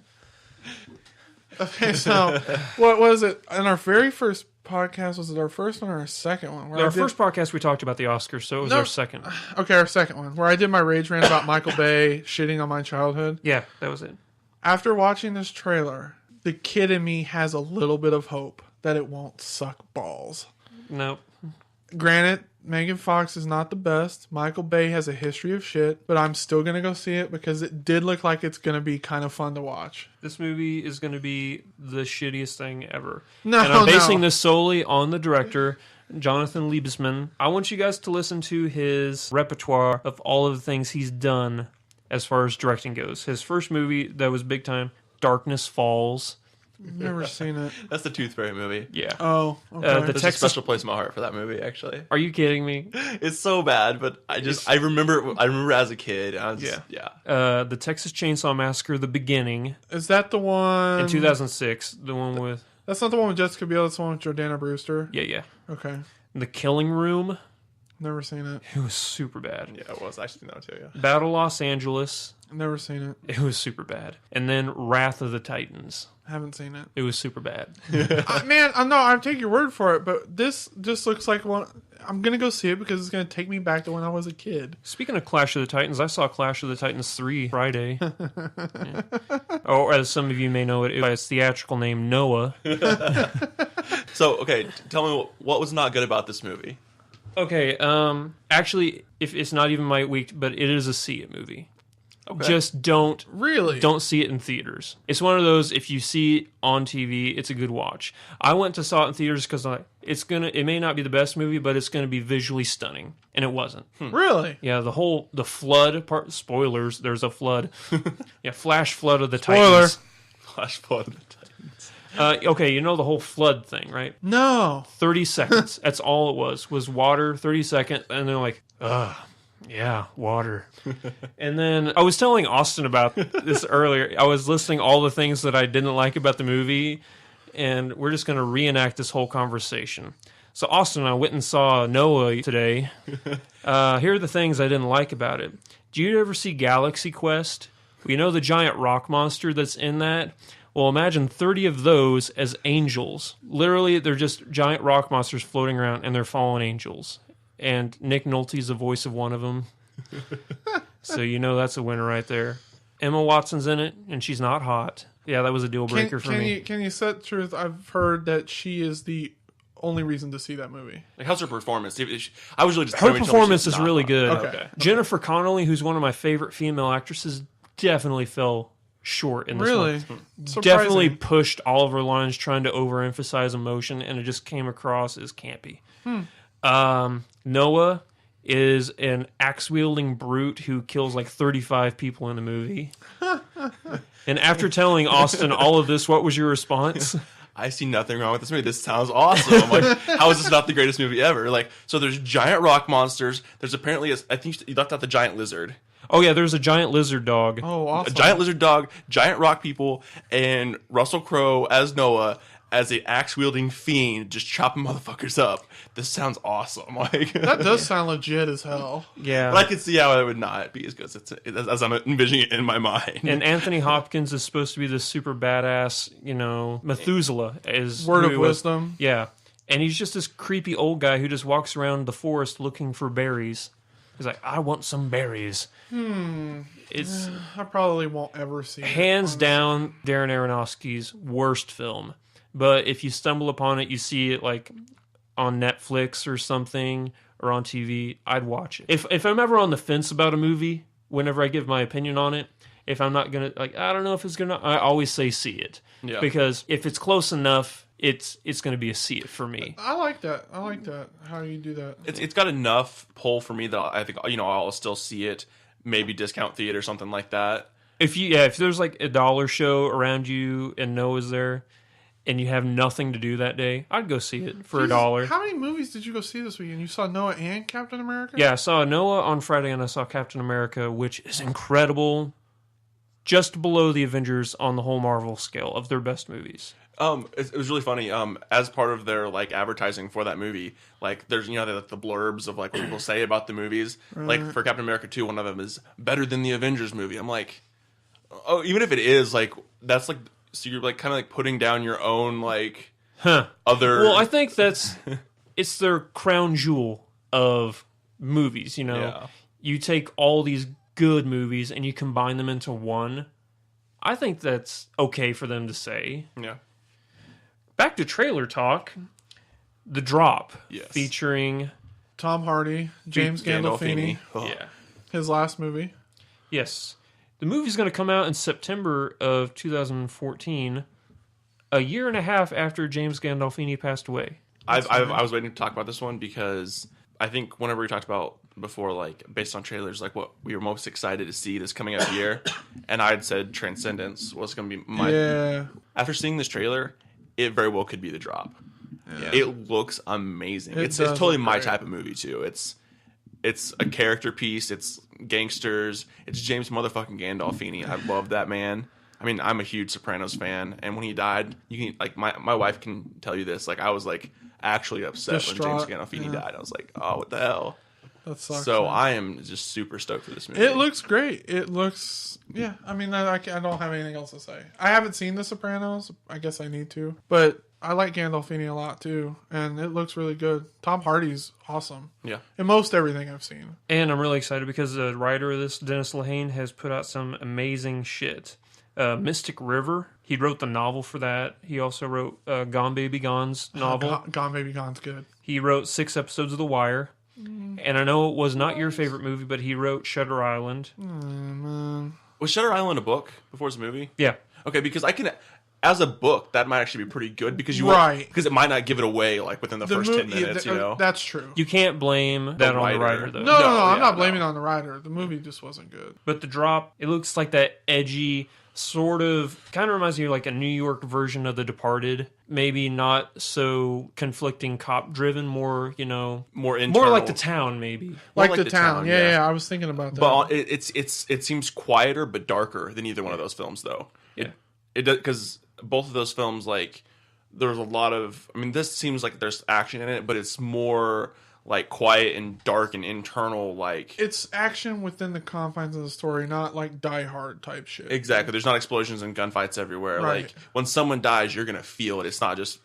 Okay, so what was it? In our very first podcast, was it our first one or our second one? Where Our first podcast we talked about the Oscars, so it was No. our second. Okay, our second one, where I did my rage rant about Michael Bay shitting on my childhood. Yeah, that was it. After watching this trailer, the kid in me has a little bit of hope that it won't suck balls. Nope. Granted, Megan Fox is not the best. Michael Bay has a history of shit, but I'm still going to go see it because it did look like it's going to be kind of fun to watch. This movie is going to be the shittiest thing ever. No, and I'm basing no. this solely on the director. Jonathan Liebesman. I want you guys to listen to his repertoire of all of the things he's done as far as directing goes. His first movie that was big time, Darkness Falls. Never seen it. That's the Tooth Fairy movie. Yeah. Oh, okay. There's a special place in my heart for that movie, actually. Are you kidding me? It's so bad, but I remember as a kid. I was The Texas Chainsaw Massacre, The Beginning. Is that the one In 2006, the one with... That's not the one with Jessica Biel. That's the one with Jordana Brewster. Yeah. Okay. The Killing Room. Never seen it. It was super bad. Yeah, it was. I actually know too, yeah. Battle Los Angeles. Never seen it. It was super bad. And then Wrath of the Titans. Haven't seen it. It was super bad. Man, I take your word for it, but this just looks like one. I'm gonna go see it because it's gonna take me back to when I was a kid. Speaking of Clash of the Titans, I saw Clash of the Titans 3 Friday. Yeah. Or as some of you may know it by its theatrical name, Noah. So, okay, tell me what was not good about this movie. Okay, actually, if it's not even my week, but it is a see it movie. Okay. Just don't see it in theaters. It's one of those, if you see it on TV, it's a good watch. I went to saw it in theaters because it may not be the best movie, but it's gonna be visually stunning, and it wasn't. Really? Yeah, the flood part. Spoilers. There's a flood. Yeah, flash flood of the Spoiler. Titans. Flash flood of the Titans. Okay, you know the whole flood thing, right? No. 30 seconds. That's all it was water. 30 seconds, and they're like, ugh. Yeah, water. And then I was telling Austin about this earlier. I was listing all the things that I didn't like about the movie, and we're just going to reenact this whole conversation. So Austin and I went and saw Noah today. Here are the things I didn't like about it. Do you ever see Galaxy Quest? You know the giant rock monster that's in that? Well, imagine 30 of those as angels. Literally, they're just giant rock monsters floating around, and they're fallen angels. And Nick Nolte's the voice of one of them. So you know that's a winner right there. Emma Watson's in it, and she's not hot. Yeah, that was a deal breaker for me. Can you set truth? I've heard that she is the only reason to see that movie. Like, how's her performance? I was really just her performance is really good. Okay. Jennifer Connelly, who's one of my favorite female actresses, definitely fell short in this one. Surprising. Definitely pushed all of her lines trying to overemphasize emotion, and it just came across as campy. Noah is an axe-wielding brute who kills like 35 people in the movie. And after telling Austin all of this, what was your response? I see nothing wrong with this movie. This sounds awesome. I'm like, how is this not the greatest movie ever? Like, so there's giant rock monsters. There's apparently, I think you left out the giant lizard. Oh, yeah, there's a giant lizard dog. Oh, awesome. A giant lizard dog, giant rock people, and Russell Crowe as Noah as an axe-wielding fiend just chopping motherfuckers up. This sounds awesome. Like, that does sound legit as hell. Yeah. But I can see how it would not be as good as I'm envisioning it in my mind. And Anthony Hopkins is supposed to be this super badass, Methuselah. Word of wisdom. Yeah. And he's just this creepy old guy who just walks around the forest looking for berries. He's like, I want some berries. It's I probably won't ever see it. Hands down, Darren Aronofsky's worst film. But if you stumble upon it, you see it like on Netflix or something or on TV, I'd watch it. If I'm ever on the fence about a movie, whenever I give my opinion on it, if I'm not going to, I don't know if it's going to, I always say see it. Yeah. Because if it's close enough, it's going to be a see it for me. I like that. How you do that. It's got enough pull for me that I think, I'll still see it. Maybe discount theater, something like that. If there's like a dollar show around you and Noah's there, and you have nothing to do that day, I'd go see it for $1. How many movies did you go see this weekend? You saw Noah and Captain America? Yeah, I saw Noah on Friday, and I saw Captain America, which is incredible. Just below the Avengers on the whole Marvel scale of their best movies. It was really funny. As part of their like advertising for that movie, like there's the blurbs of like what people say about the movies. Right. Like for Captain America 2, one of them is better than the Avengers movie. I'm like, oh, even if it is, like that's like. So you're like kind of like putting down your own like other. Well, I think it's their crown jewel of movies. Yeah. You take all these good movies and you combine them into one. I think that's okay for them to say. Yeah. Back to trailer talk. The Drop, yes. featuring Tom Hardy, James Gandolfini. Oh. Yeah, his last movie. Yes. The movie's going to come out in September of 2014, a year and a half after James Gandolfini passed away. I was waiting to talk about this one because I think whenever we talked about before, like based on trailers, like what we were most excited to see this coming up year, and I had said Transcendence was going to be my. Yeah. After seeing this trailer, it very well could be the drop. Yeah. It looks amazing. It's totally my type of movie too. It's a character piece. It's gangsters. It's James motherfucking Gandolfini. I love that man. I mean, I'm a huge Sopranos fan, and when he died, you can like my wife can tell you this. Like, I was like actually upset Distraught. when James Gandolfini died. I was like, oh, what the hell? That sucks. So man. I am just super stoked for this movie. It looks great. It looks, yeah. I mean, I don't have anything else to say. I haven't seen The Sopranos. I guess I need to, but I like Gandolfini a lot too, and it looks really good. Tom Hardy's awesome. Yeah. In most everything I've seen. And I'm really excited because the writer of this, Dennis Lehane, has put out some amazing shit. Mystic River. He wrote the novel for that. He also wrote Gone Baby Gone's novel. Gone Baby Gone's good. He wrote 6 episodes of The Wire. And I know it was not your favorite movie, but he wrote Shutter Island. Man. Was Shutter Island a book before it's a movie? Yeah. Okay, because I can, as a book, that might actually be pretty good because because it might not give it away like within the first 10 minutes. That's true. You can't blame that on the writer, though. No, I'm not blaming it on the writer. The movie just wasn't good. But the drop, it looks like that edgy, sort of, kind of reminds me of like a New York version of The Departed. Maybe not so conflicting, cop-driven, more, more internal. More like The Town, maybe. Like the town. Yeah, I was thinking about that. But it seems quieter but darker than either one of those films, though. Yeah. It does, because both of those films, like, there's a lot of, I mean, this seems like there's action in it, but it's more like quiet and dark and internal, like it's action within the confines of the story, not like Die Hard type shit. Exactly. There's not explosions and gunfights everywhere. Right. Like when someone dies, you're gonna feel it. It's not just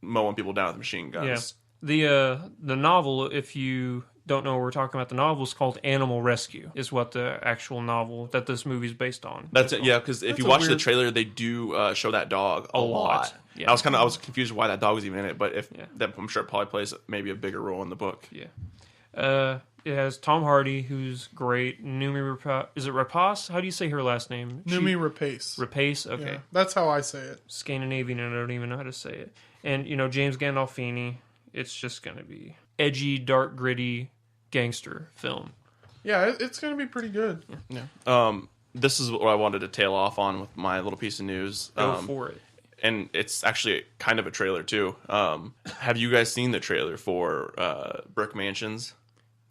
mowing people down with machine guns. Yeah. The novel, if you don't know what we're talking about, the novel is called Animal Rescue, is what the actual novel that this movie is based on. That's it. Yeah, because if you watch the trailer, they do show that dog a lot. Yeah. I was confused why that dog was even in it, but I'm sure it probably plays maybe a bigger role in the book. Yeah. It has Tom Hardy, who's great. Noomi Rapace. Is it Rapace? How do you say her last name? Noomi Rapace. Rapace? Okay. Yeah, that's how I say it. Scandinavian, and I don't even know how to say it. And, James Gandolfini. It's just going to be edgy, dark, gritty gangster film. Yeah, it's going to be pretty good. Yeah. This is what I wanted to tail off on with my little piece of news. Go for it. And it's actually kind of a trailer, too. Have you guys seen the trailer for Brick Mansions?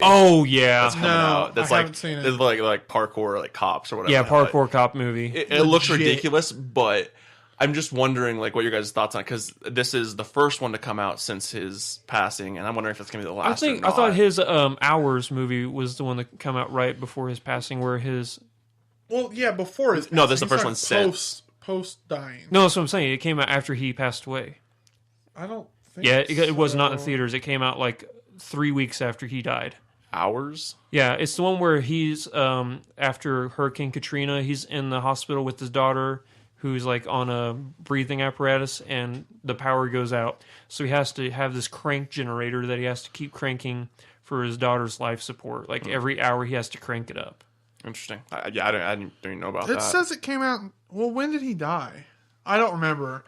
Oh, yeah. That's coming out. I haven't seen it. It's like parkour, like cops or whatever. Yeah, parkour cop movie. It looks ridiculous, but I'm just wondering like what your guys' thoughts on it, because this is the first one to come out since his passing, and I'm wondering if it's going to be the last or not. I thought his Hours movie was the one that came out right before his passing, where his... Well, yeah, before his passing. No, this is the first one since. Post dying. No, that's what I'm saying. It came out after he passed away. I don't think it was not in theaters. It came out like 3 weeks after he died. Hours? Yeah, it's the one where he's, after Hurricane Katrina, he's in the hospital with his daughter, who's like on a breathing apparatus, and the power goes out. So he has to have this crank generator that he has to keep cranking for his daughter's life support. Like every hour he has to crank it up. Interesting. I didn't even know about that. It says it came out... Well, when did he die? I don't remember.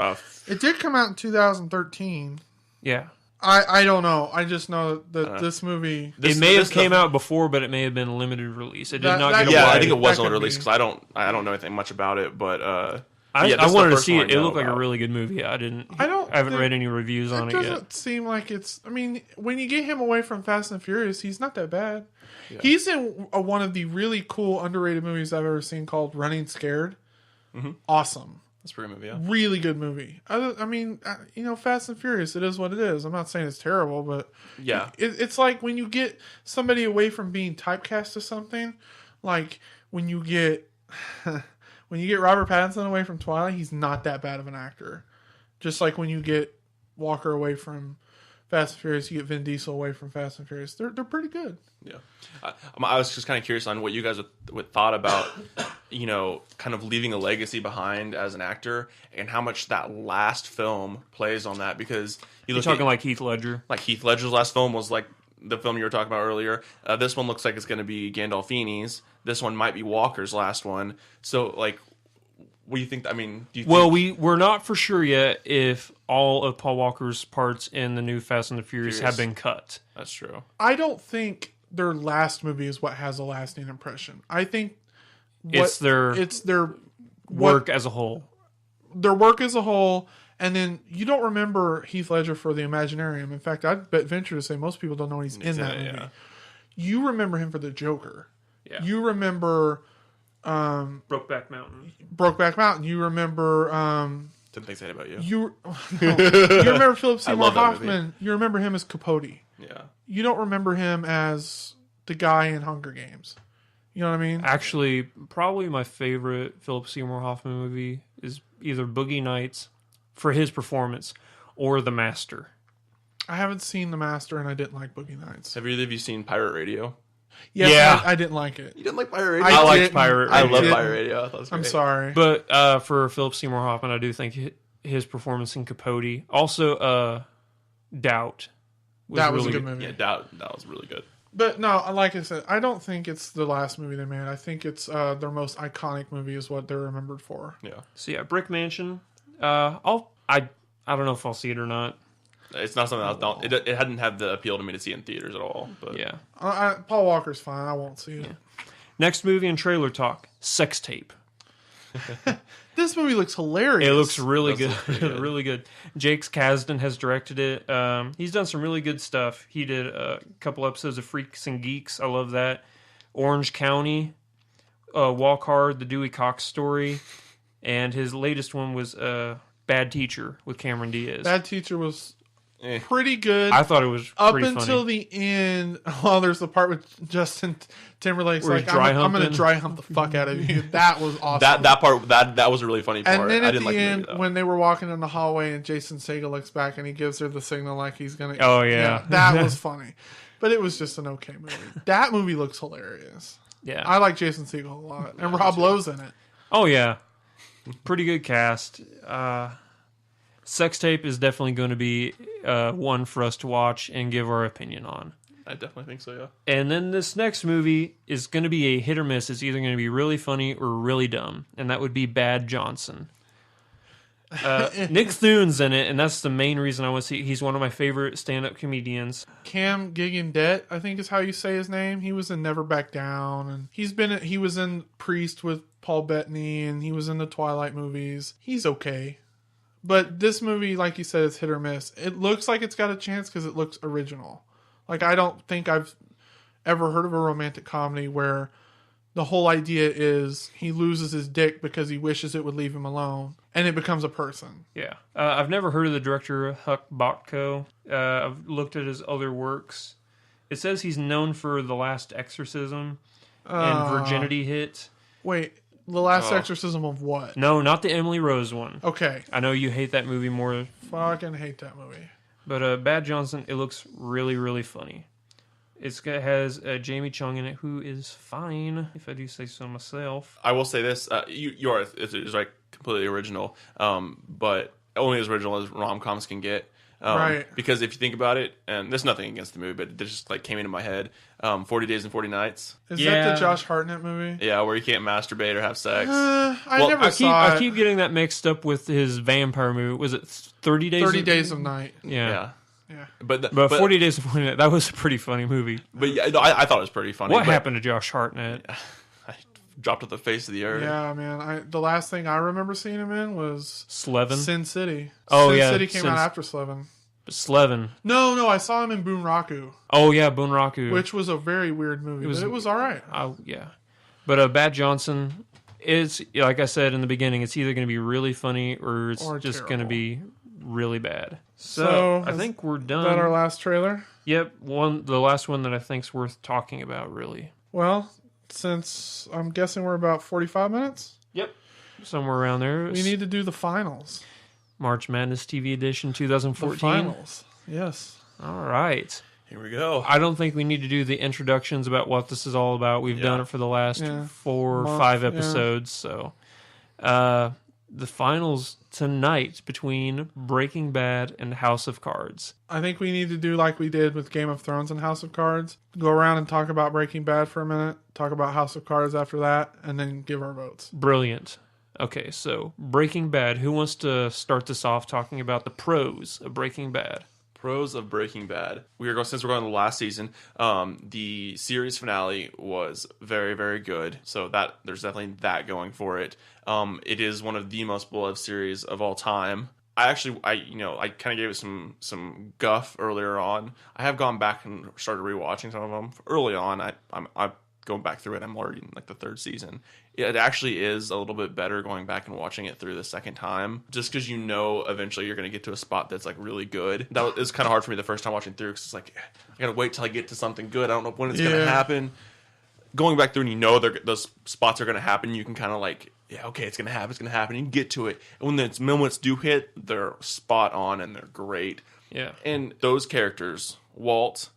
It did come out in 2013. Yeah. I don't know. I just know that this movie... It may have came out before, but it may have been a limited release. It did not get a Yeah, wide... I think it was on release, because I don't know anything much about it, but... I wanted to see it. It looked like a really good movie. I haven't read any reviews on it yet. It doesn't seem like it's... I mean, when you get him away from Fast and Furious, he's not that bad. Yeah. He's in one of the really cool, underrated movies I've ever seen called Running Scared. Mm-hmm. Awesome. That's a pretty movie, yeah. Really good movie. I mean, Fast and Furious, it is what it is. I'm not saying it's terrible, but... Yeah. It's like when you get somebody away from being typecast to something, like when you get... When you get Robert Pattinson away from Twilight, he's not that bad of an actor. Just like when you get Walker away from Fast and Furious, you get Vin Diesel away from Fast and Furious. They're pretty good. Yeah. I was just kind of curious on what you guys would thought about, kind of leaving a legacy behind as an actor, and how much that last film plays on that, because you're talking like Heath Ledger. Like Heath Ledger's last film was like the film you were talking about earlier. This one looks like it's going to be Gandolfini's. This one might be Walker's last one. So, like, what do you think? I mean, do you think... Well, we're not for sure yet if all of Paul Walker's parts in the new Fast and the Furious have been cut. That's true. I don't think their last movie is what has a lasting impression. I think It's their work as a whole. Their work as a whole, and then you don't remember Heath Ledger for The Imaginarium. In fact, I'd venture to say most people don't know he's in that movie. Yeah. You remember him for The Joker. Yeah. You remember Brokeback Mountain. You remember Didn't think that about you. You remember Philip Seymour Hoffman. You remember him as Capote. Yeah. You don't remember him as the guy in Hunger Games. You know what I mean? Actually, probably my favorite Philip Seymour Hoffman movie is either Boogie Nights for his performance or The Master. I haven't seen The Master and I didn't like Boogie Nights. Have either of you seen Pirate Radio? Yes, yeah. I didn't like it. You didn't like Pirate Radio? I liked Pirate Radio. I love Pirate Radio. I thought it was great. I'm sorry. But for Philip Seymour Hoffman, I do think his performance in Capote. Also, Doubt. That was a good movie. Yeah, Doubt was really good. But no, like I said, I don't think it's the last movie they made. I think it's their most iconic movie is what they're remembered for. Yeah. So yeah, Brick Mansion. I don't know if I'll see it or not. It's not something it hadn't had the appeal to me to see in theaters at all. But yeah, Paul Walker's fine. I won't see it. Yeah. Next movie and trailer talk: Sex Tape. This movie looks hilarious. It looks really good. Really good. Jake Kasdan has directed it. He's done some really good stuff. He did a couple episodes of Freaks and Geeks. I love that. Orange County, Walk Hard, The Dewey Cox Story, and his latest one was Bad Teacher with Cameron Diaz. Bad Teacher was pretty good. I thought it was pretty up until the end. Well, there's the part with Justin Timberlake's like, I'm going to dry hump the fuck out of you. That was awesome. That part that was a really funny part. And then I at didn't the like end, the movie, when they were walking in the hallway and Jason Segel looks back and he gives her the signal like he's going to... Oh, yeah. That was funny. But it was just an okay movie. That movie looks hilarious. Yeah. I like Jason Segel a lot. And Rob Lowe's in it. Oh, yeah. Pretty good cast. Sex Tape is definitely going to be one for us to watch and give our opinion on. I definitely think so, yeah. And then this next movie is going to be a hit or miss. It's either going to be really funny or really dumb, and that would be Bad Johnson. Nick Thune's in it, and that's the main reason I want to see. He's one of my favorite stand-up comedians. Cam Gigandet, I think is how you say his name. He was in Never Back Down, and he was in Priest with Paul Bettany, and he was in the Twilight movies. He's okay. But this movie, like you said, is hit or miss. It looks like it's got a chance because it looks original. Like, I don't think I've ever heard of a romantic comedy where the whole idea is he loses his dick because he wishes it would leave him alone, and it becomes a person. Yeah. I've never heard of the director, Huck Botko. I've looked at his other works. It says he's known for The Last Exorcism and Virginity Hit. Wait, The Last Exorcism of what? No, not the Emily Rose one. Okay. I know you hate that movie more. Fucking hate that movie. But Bad Johnson, it looks really, really funny. It has Jamie Chung in it, who is fine, if I do say so myself. I will say this: it's like completely original, but only as original as rom-coms can get. Right. Because if you think about it, and there's nothing against the movie, but it just like came into my head. 40 Days and 40 Nights. Is that the Josh Hartnett movie? Yeah, where you can't masturbate or have sex. I never saw it. I keep getting that mixed up with his vampire movie. Was it 30 Days? 30 Days of Night. Yeah. But 40 Days of 40 Nights, that was a pretty funny movie. But yeah, I thought it was pretty funny. What happened to Josh Hartnett? I dropped off the face of the earth. Yeah, man. The last thing I remember seeing him in was Slevin. Sin City. Oh, Sin yeah. City came out after Slevin. Slevin. No, I saw him in Boonraku. Oh, yeah, Boonraku. Which was a very weird movie, but it was all right. Yeah. But Bad Johnson is, like I said in the beginning, it's either going to be really funny or it's just going to be really bad. So I think we're done. Is that our last trailer? Yep. The last one that I think's worth talking about, really. Well, since I'm guessing we're about 45 minutes? Yep. Somewhere around there. We need to do the finals. March Madness TV edition 2014. The finals. Yes. All right. Here we go. I don't think we need to do the introductions about what this is all about. We've done it for the last 4 or 5 episodes. So the finals tonight between Breaking Bad and House of Cards. I think we need to do like we did with Game of Thrones and House of Cards. Go around and talk about Breaking Bad for a minute. Talk about House of Cards after that. And then give our votes. Brilliant. Okay, so Breaking Bad. Who wants to start this off talking about the pros of Breaking Bad? Pros of Breaking Bad. Since we're going to the last season, the series finale was very, very good. So there's definitely that going for it. It is one of the most beloved series of all time. I kind of gave it some guff earlier on. I have gone back and started rewatching some of them early on. I'm going back through it. I'm already in like the third season. It actually is a little bit better going back and watching it through the second time, just because eventually you're going to get to a spot that's like really good. That was kind of hard for me the first time watching through, because it's like I got to wait till I get to something good. I don't know when it's going to happen. Going back through and those spots are going to happen, you can kind of like, yeah, okay, it's going to happen. You can get to it. And when the moments do hit, they're spot on and they're great. Yeah. And those characters, Walt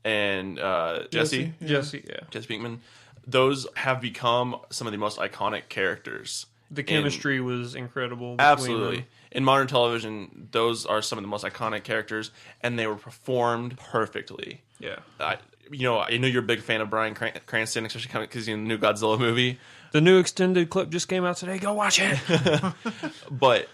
and Jesse Pinkman, those have become some of the most iconic characters. The chemistry was incredible. Absolutely. Them. In modern television, those are some of the most iconic characters, and they were performed perfectly. Yeah. I know you're a big fan of Bryan Cranston, especially because he's in the new Godzilla movie. The new extended clip just came out today. Go watch it. But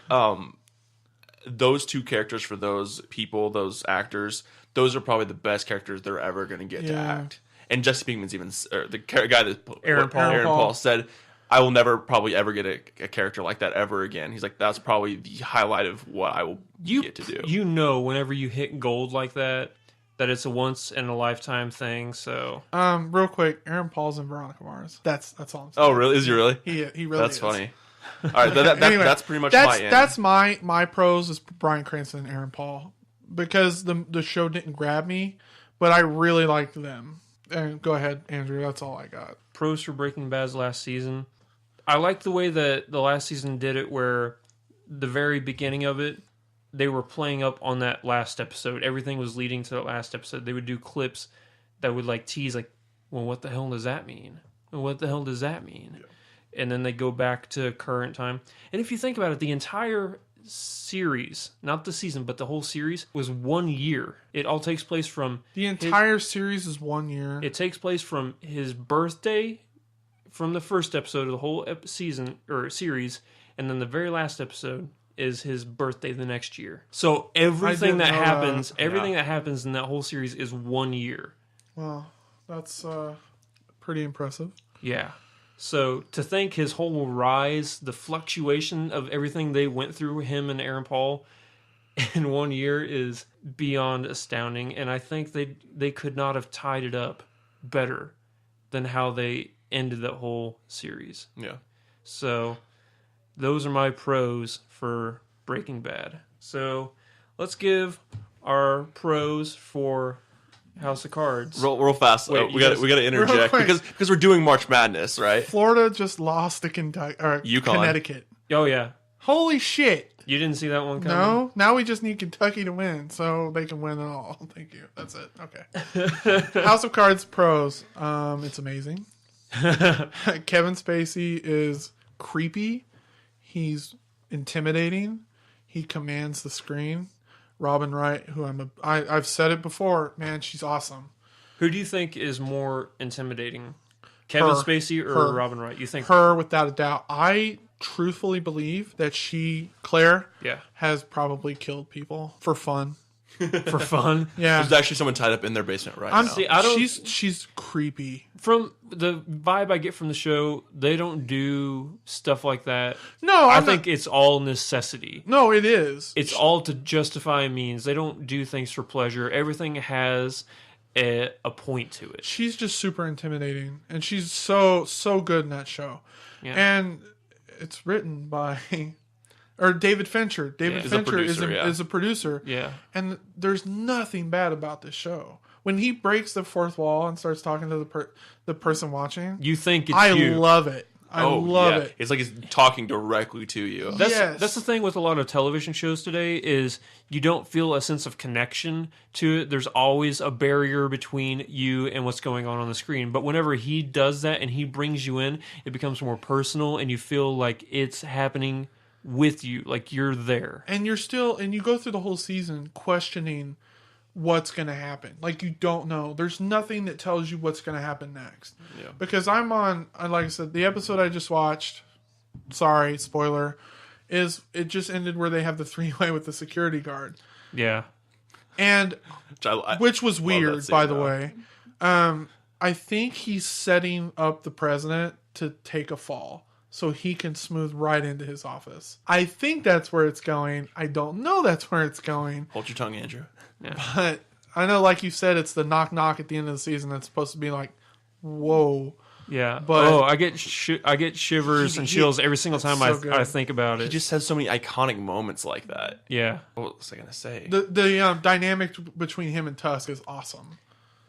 those two characters, for those people, those actors, those are probably the best characters they're ever going to get to act. And Jesse Pinkman's the guy that Aaron Paul said, I will never probably ever get a character like that ever again. He's like, that's probably the highlight of what I will get to do. Whenever you hit gold like that it's a once in a lifetime thing. So, real quick, Aaron Paul's in Veronica Mars. That's all I'm saying. Oh, really? Is he really? He really. That's is. Funny. All right, anyway, that's pretty much my end. That's my pros is Bryan Cranston and Aaron Paul, because the show didn't grab me, but I really liked them. And go ahead, Andrew. That's all I got. Pros for Breaking Bad's last season. I like the way that the last season did it, where the very beginning of it, they were playing up on that last episode. Everything was leading to that last episode. They would do clips that would like tease, like, well, what the hell does that mean? Well, what the hell does that mean? Yeah. And then they go back to current time. And if you think about it, the entire series, not the season, but the whole series, was 1 year. It all takes place from... The entire series is 1 year. It takes place from his birthday, from the first episode of the whole season, or series, and then the very last episode is his birthday the next year. So everything that happens in that whole series is 1 year. Wow, that's pretty impressive. Yeah. So to think his whole rise, the fluctuation of everything they went through, him and Aaron Paul, in 1 year is beyond astounding. And I think they could not have tied it up better than how they ended that whole series. Yeah. So those are my pros for Breaking Bad. So let's give our pros for House of Cards. Real fast. Wait, we got to interject because we're doing March Madness, right? Florida just lost to Connecticut. Oh yeah. Holy shit. You didn't see that one coming? No. Now we just need Kentucky to win so they can win it all. Thank you. That's it. Okay. House of Cards pros. It's amazing. Kevin Spacey is creepy. He's intimidating. He commands the screen. Robin Wright, who I've said it before, man, she's awesome. Who do you think is more intimidating? Kevin Spacey or Robin Wright? You think her, without a doubt. I truthfully believe that Claire, has probably killed people for fun. For fun? Yeah. There's actually someone tied up in their basement right now. See, she's creepy. From the vibe I get from the show, they don't do stuff like that. No, I think it's all necessity. No, it is. It's all to justify means. They don't do things for pleasure. Everything has a point to it. She's just super intimidating, and she's so good in that show. Yeah. And it's written by... Or David Fincher. David Fincher is a producer. Yeah. And there's nothing bad about this show. When he breaks the fourth wall and starts talking to the person watching, you think it's you. I love it. I love it. It's like he's talking directly to you. That's the thing with a lot of television shows today is you don't feel a sense of connection to it. There's always a barrier between you and what's going on the screen. But whenever he does that and he brings you in, it becomes more personal and you feel like it's happening with you, like you're there. And you go through the whole season questioning what's going to happen. Like, you don't know. There's nothing that tells you what's going to happen next. Yeah. Because like I said, the episode I just watched, sorry, spoiler, is it just ended where they have the 3-way with the security guard. Yeah. And which was weird, by the way. I think he's setting up the president to take a fall so he can smooth right into his office. I think that's where it's going. I don't know that's where it's going. Hold your tongue, Andrew. Yeah. But I know, like you said, it's the knock knock at the end of the season that's supposed to be like, whoa. Yeah. But I get shivers and chills every single time I think about it. He just has so many iconic moments like that. Yeah. What was I going to say? The dynamic between him and Tusk is awesome.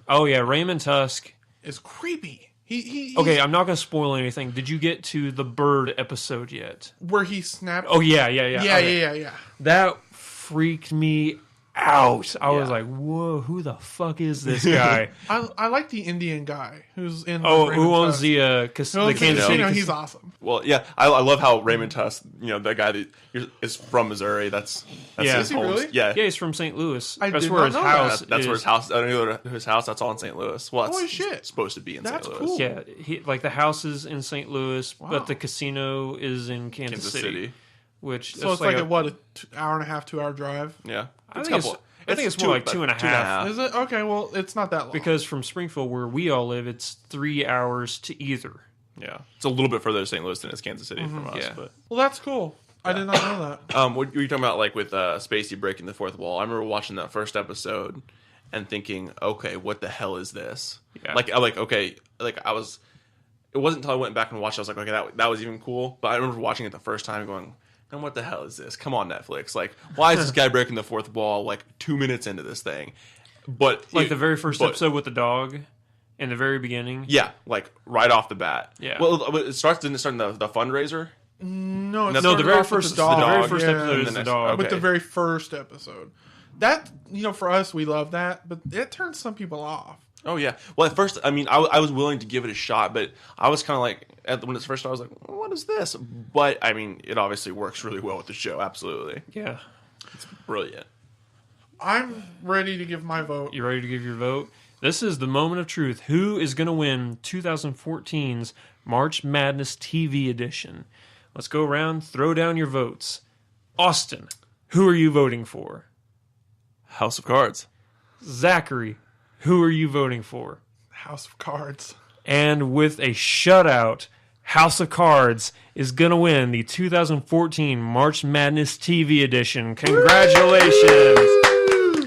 Oh, yeah. Raymond Tusk Is creepy. Okay, I'm not going to spoil anything. Did you get to the bird episode yet? Where he snapped. Oh, yeah. Yeah. That freaked me out. I was like, whoa, who the fuck is this guy? I like the Indian guy who's in. Who owns the Kansas City? He's awesome. Well, yeah, I love how Raymond Tusk, the guy that is from Missouri. That's Yeah. his Is he home. really? Yeah, Yeah, he's from St. Louis. I That's did where not his know house that. that's where is. his house. I don't know his house. That's all in St. Louis. Well, it's Holy shit. supposed to be in That's St. Louis. cool. Yeah, the house is in St. Louis, Wow. but the casino is in Kansas, Kansas City. City. Which So it's like a 2.5 hour, 2 hour drive. Yeah, I think it's more like 2.5. Is it? Okay, well, it's not that long. Because from Springfield, where we all live, it's 3 hours to either. Yeah, it's a little bit further to St. Louis than it's Kansas City from us. Yeah. But Well, that's cool. I did not know that. what were you talking about, like with Spacey breaking the fourth wall? I remember watching that first episode and thinking, okay, what the hell is this? Yeah. I was. It wasn't until I went back and watched. I was like, okay, that was even cool. But I remember watching it the first time, going, and what the hell is this? Come on, Netflix! Like, why is this guy breaking the fourth wall like 2 minutes into this thing? But Like the very first episode with the dog in the very beginning. yeah, like right off the bat. Yeah. Well, didn't it start in the fundraiser? No, it No, started the very off with first, the dog. the very first Yeah. episode is And the then dog. okay. With the very first episode. That, for us, we love that, but it turns some people off. Oh yeah. Well, at first, I mean, I was willing to give it a shot, but I was kind of like, when it's first, I was like, well, what is this? But I mean, it obviously works really well with the show. Absolutely, Yeah. it's brilliant. I'm ready to give my vote. You ready to give your vote? This is the moment of truth. Who is going to win 2014's March Madness TV edition? Let's go around, throw down your votes. Austin, who are you voting for? House of Cards. Zachary, who are you voting for? House of Cards. And with a shutout, House of Cards is going to win the 2014 March Madness TV edition. Congratulations.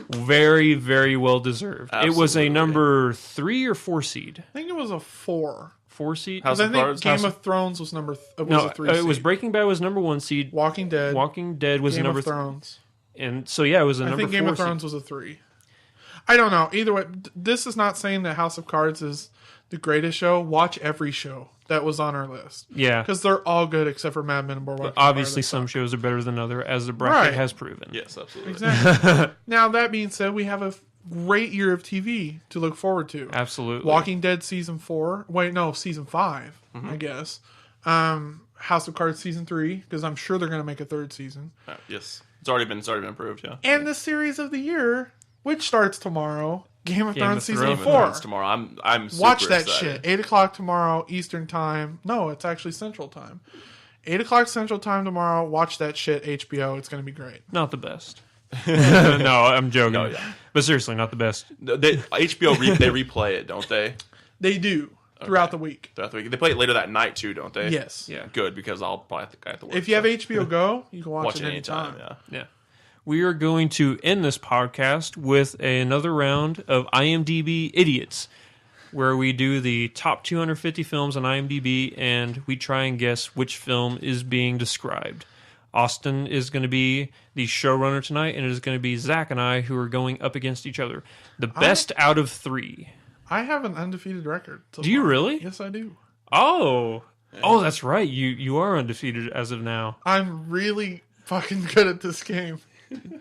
Very, very well deserved. Absolutely. It was a number 3 or 4 seed. I think it was a 4. 4 seed? House I of think Cards. Game of Thrones was was No, a 3 seed. it was Breaking Bad was number 1 seed. Walking Dead. Walking Dead was Game number of Thrones. and so yeah, it was a I number think Game 4 of Thrones seed. was a 3. I don't know. Either way, this is not saying that House of Cards is the greatest show. Watch every show that was on our list. Yeah. Because they're all good except for Mad Men and Boardwalk Empire. Obviously, some shows are better than other, as the bracket Right. has proven. Yes, absolutely. Exactly. Now, that being said, we have a great year of TV to look forward to. Absolutely. Walking Dead season 4. Wait, no, season 5, I guess. House of Cards season 3, because I'm sure they're going to make a 3rd season. Yes, it's already been approved. Yeah. And the series of the year, which starts tomorrow, Game of Game Thrones of season Thrones. 4. Tomorrow. I'm super Watch that excited. shit. 8 o'clock tomorrow, Eastern time. No, it's actually Central time. 8 o'clock Central time tomorrow. Watch that shit, HBO. It's going to be great. Not the best. No, I'm joking. No, yeah. But seriously, not the best. HBO they replay it, don't they? They do throughout the week. Throughout the week. They play it later that night too, don't they? Yes. Yeah. Good, because I'll probably have to work. If you have HBO Go, you can watch, watch it it anytime. anytime. Yeah. We are going to end this podcast with another round of IMDb Idiots, where we do the top 250 films on IMDb, and we try and guess which film is being described. Austin is going to be the showrunner tonight, and it is going to be Zach and I who are going up against each other. The best out of 3. I have an undefeated record. so Do you far. really? Yes, I do. Oh, that's right. You are undefeated as of now. I'm really fucking good at this game.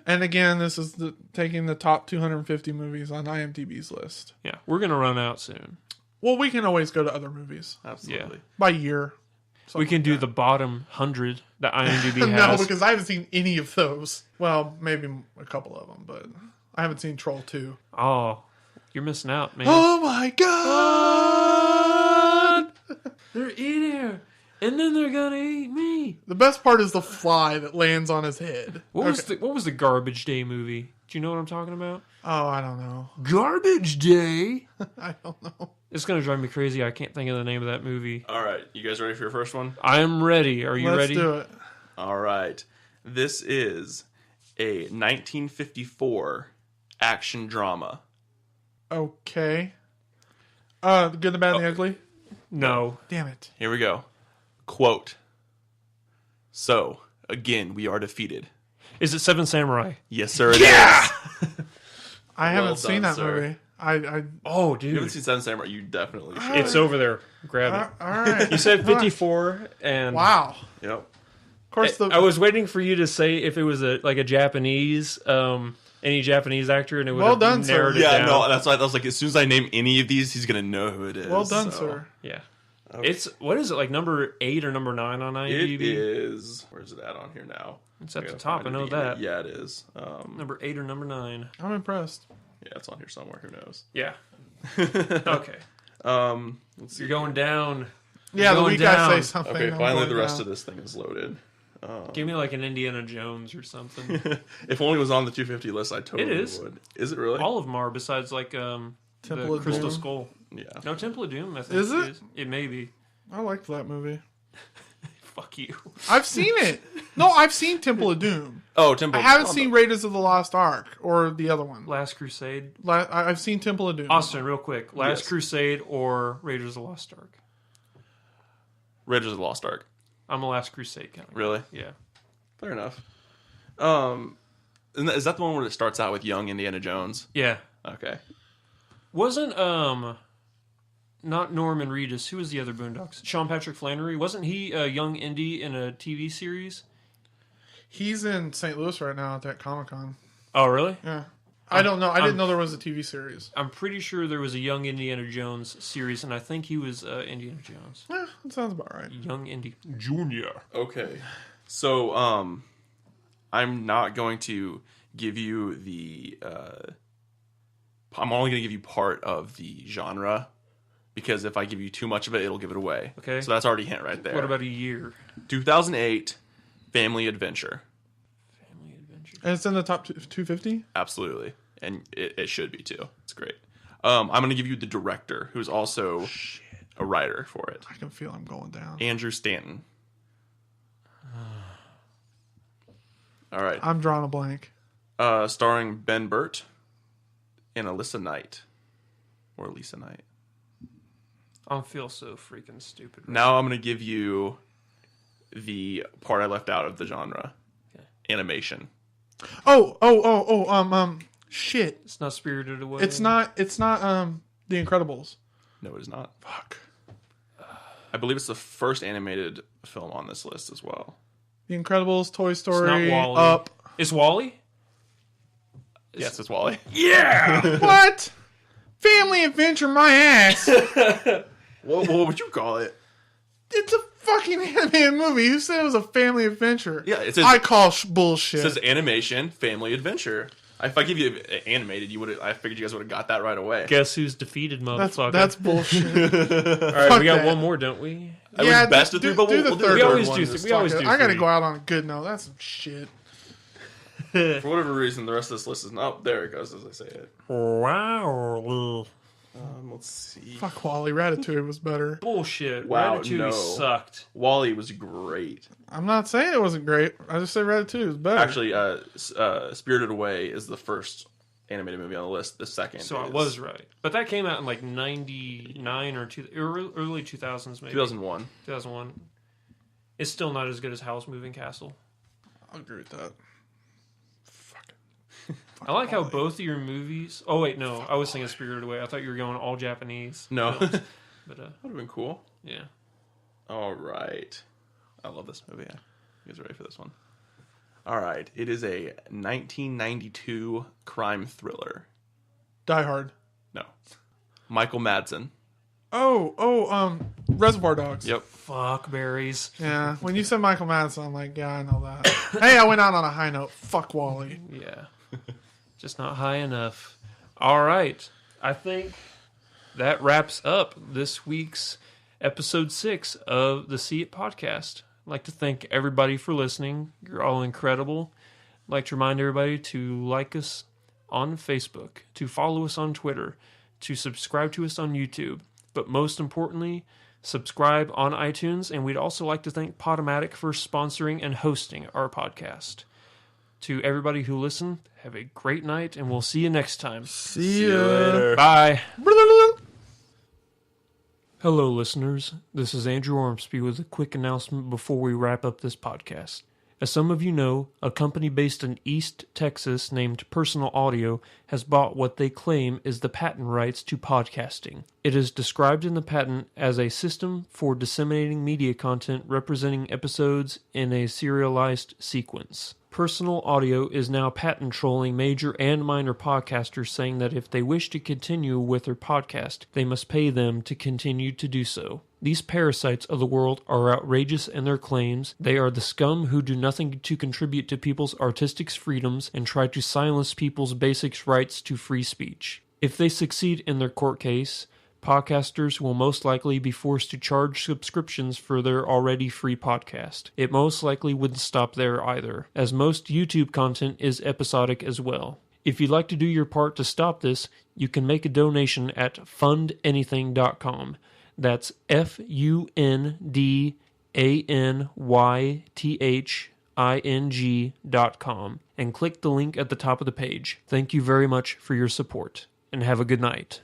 And again, this is taking the top 250 movies on IMDb's list. Yeah, we're going to run out soon. Well, we can always go to other movies Absolutely. by year. We can do the bottom 100 that IMDb has. No, because I haven't seen any of those. Well, maybe a couple of them, but I haven't seen Troll 2. Oh, you're missing out, man. Oh my god! They're in here. And then they're gonna eat me. The best part is the fly that lands on his head. What was the Garbage Day movie? Do you know what I'm talking about? Oh, I don't know. Garbage Day? I don't know. It's gonna drive me crazy. I can't think of the name of that movie. All right, you guys ready for your first one? I am ready. Are you ready? Let's do it. All right. This is a 1954 action drama. Okay. The Good, the Bad, and the Ugly? No. Damn it. Here we go. Quote. So, again, we are defeated. Is it Seven Samurai? Yes, sir, it is. I haven't Well seen done, that sir. movie. I Oh, If you haven't dude. seen Seven Samurai, you definitely should. It's over there. Grab it. all right. You said 54, and Wow. Yep. Of course, I was waiting for you to say if it was a Japanese, any Japanese actor, and it would Well have done, sir. narrowed it Yeah, down. no, that's why I was like, as soon as I name any of these, he's going to know who it is. well done, so. sir. Yeah. Okay. It's, what is it, like number 8 or number 9 on IMDb? It is. Where's it at on here now? It's at I the gotta top, find I know it again. that. Yeah, it is. Number 8 or number 9. I'm impressed. Yeah, it's on here somewhere. Who knows? Yeah. Okay. Let's see. You're going down. Yeah, the going week I down. say something. Okay, I'm finally going the rest down. of this thing is loaded. Give me like an Indiana Jones or something. If only it was on the 250 list, I totally It is. would. Is it really? All of them are, besides like Temple the of Crystal Doom. Skull. Yeah. No, Temple of Doom, I think Is it? It may be. I liked that movie. Fuck you. I've seen it. No, I've seen Temple of Doom. Oh, Temple. I haven't seen Raiders of the Lost Ark or the other one. Last Crusade. I've seen Temple of Doom. Austin, real quick. Last Yes. Crusade or Raiders of the Lost Ark? Raiders of the Lost Ark. I'm a Last Crusade kind of guy. Really? Yeah. Fair enough. Is that the one where it starts out with young Indiana Jones? Yeah. Okay. Wasn't not Norman Reedus, who was the other Boondocks? Sean Patrick Flannery. Wasn't he a young Indy in a TV series? He's in St. Louis right now at that Comic-Con. Oh, really? Yeah. I don't know. I didn't know there was a TV series. I'm pretty sure there was a young Indiana Jones series, and I think he was Indiana Jones. Yeah, that sounds about right. Young Indy Junior. Okay. So, I'm not going to give you the. I'm only going to give you part of the genre, because if I give you too much of it, it'll give it away. Okay. So that's already a hint right there. What about a year? 2008 Family Adventure? Family Adventure. And it's in the top 250? Absolutely, and it should be too. It's great. I'm going to give you the director, who's also a writer for it. I can feel I'm going down. Andrew Stanton. All right. I'm drawing a blank. Starring Ben Burt and Alyssa Knight. Or Lisa Knight. I feel so freaking stupid. Now I'm going to give you the part I left out of the genre. Okay. Animation. Shit. It's not Spirited Away. It's not The Incredibles. No, it is not. Fuck. I believe it's the first animated film on this list as well. The Incredibles, Toy Story, Wall-E. Up. Is Wall-E? Yes, it's Wall-E. Yeah! What? Family Adventure, my ass. What would you call it? It's a fucking animated movie. Who said it was a family adventure? Yeah, it says, I call bullshit. it says animation, family adventure. If I give you animated, I figured you guys would have got that right away. Guess who's defeated, motherfucker? That's bullshit. All right, fuck we got that. one more, don't we? It was best of three, but do we'll the do third the one. always do this we always Fuck do it. I gotta three. go out on a good note. That's some shit. For whatever reason, the rest of this list is not. There it goes, as I say it. Wow. Let's see. Fuck Wally. Ratatouille was better. Bullshit. Wow, Ratatouille no. sucked. Wall-E was great. I'm not saying it wasn't great. I just said Ratatouille was better. Actually, Spirited Away is the first animated movie on the list. The second, So I is was right. But that came out in like 99 or early 2000s maybe. 2001. 2001. It's still not as good as Howl's Moving Castle. I'll agree with that. I like how both of your movies... Oh, wait, no. I was thinking Spirited Away. I thought you were going all Japanese. No, films. that But, would have been cool. yeah. All right, I love this movie. You guys ready for this one? All right, it is a 1992 crime thriller. Die Hard. No, Michael Madsen. Reservoir Dogs. Yep. Fuck berries. Yeah, when you said Michael Madsen, I'm like, yeah, I know that. Hey, I went out on a high note. Fuck Wally. Yeah. Just not high enough. All right. I think that wraps up this week's episode 6 of the See It podcast. I'd like to thank everybody for listening. You're all incredible. I'd like to remind everybody to like us on Facebook, to follow us on Twitter, to subscribe to us on YouTube, but most importantly, subscribe on iTunes, and we'd also like to thank Podomatic for sponsoring and hosting our podcast. To everybody who listened, have a great night, and we'll see you next time. See ya. later. Bye. Hello, listeners. This is Andrew Ormsby with a quick announcement before we wrap up this podcast. As some of you know, a company based in East Texas named Personal Audio has bought what they claim is the patent rights to podcasting. It is described in the patent as a system for disseminating media content representing episodes in a serialized sequence. Personal Audio is now patent trolling major and minor podcasters, saying that if they wish to continue with their podcast, they must pay them to continue to do so. These parasites of the world are outrageous in their claims. They are the scum who do nothing to contribute to people's artistic freedoms and try to silence people's basic rights to free speech. If they succeed in their court case, podcasters will most likely be forced to charge subscriptions for their already free podcast. It most likely wouldn't stop there either, as most YouTube content is episodic as well. If you'd like to do your part to stop this, you can make a donation at fundanything.com. That's fundanything.com, and click the link at the top of the page. Thank you very much for your support, and have a good night.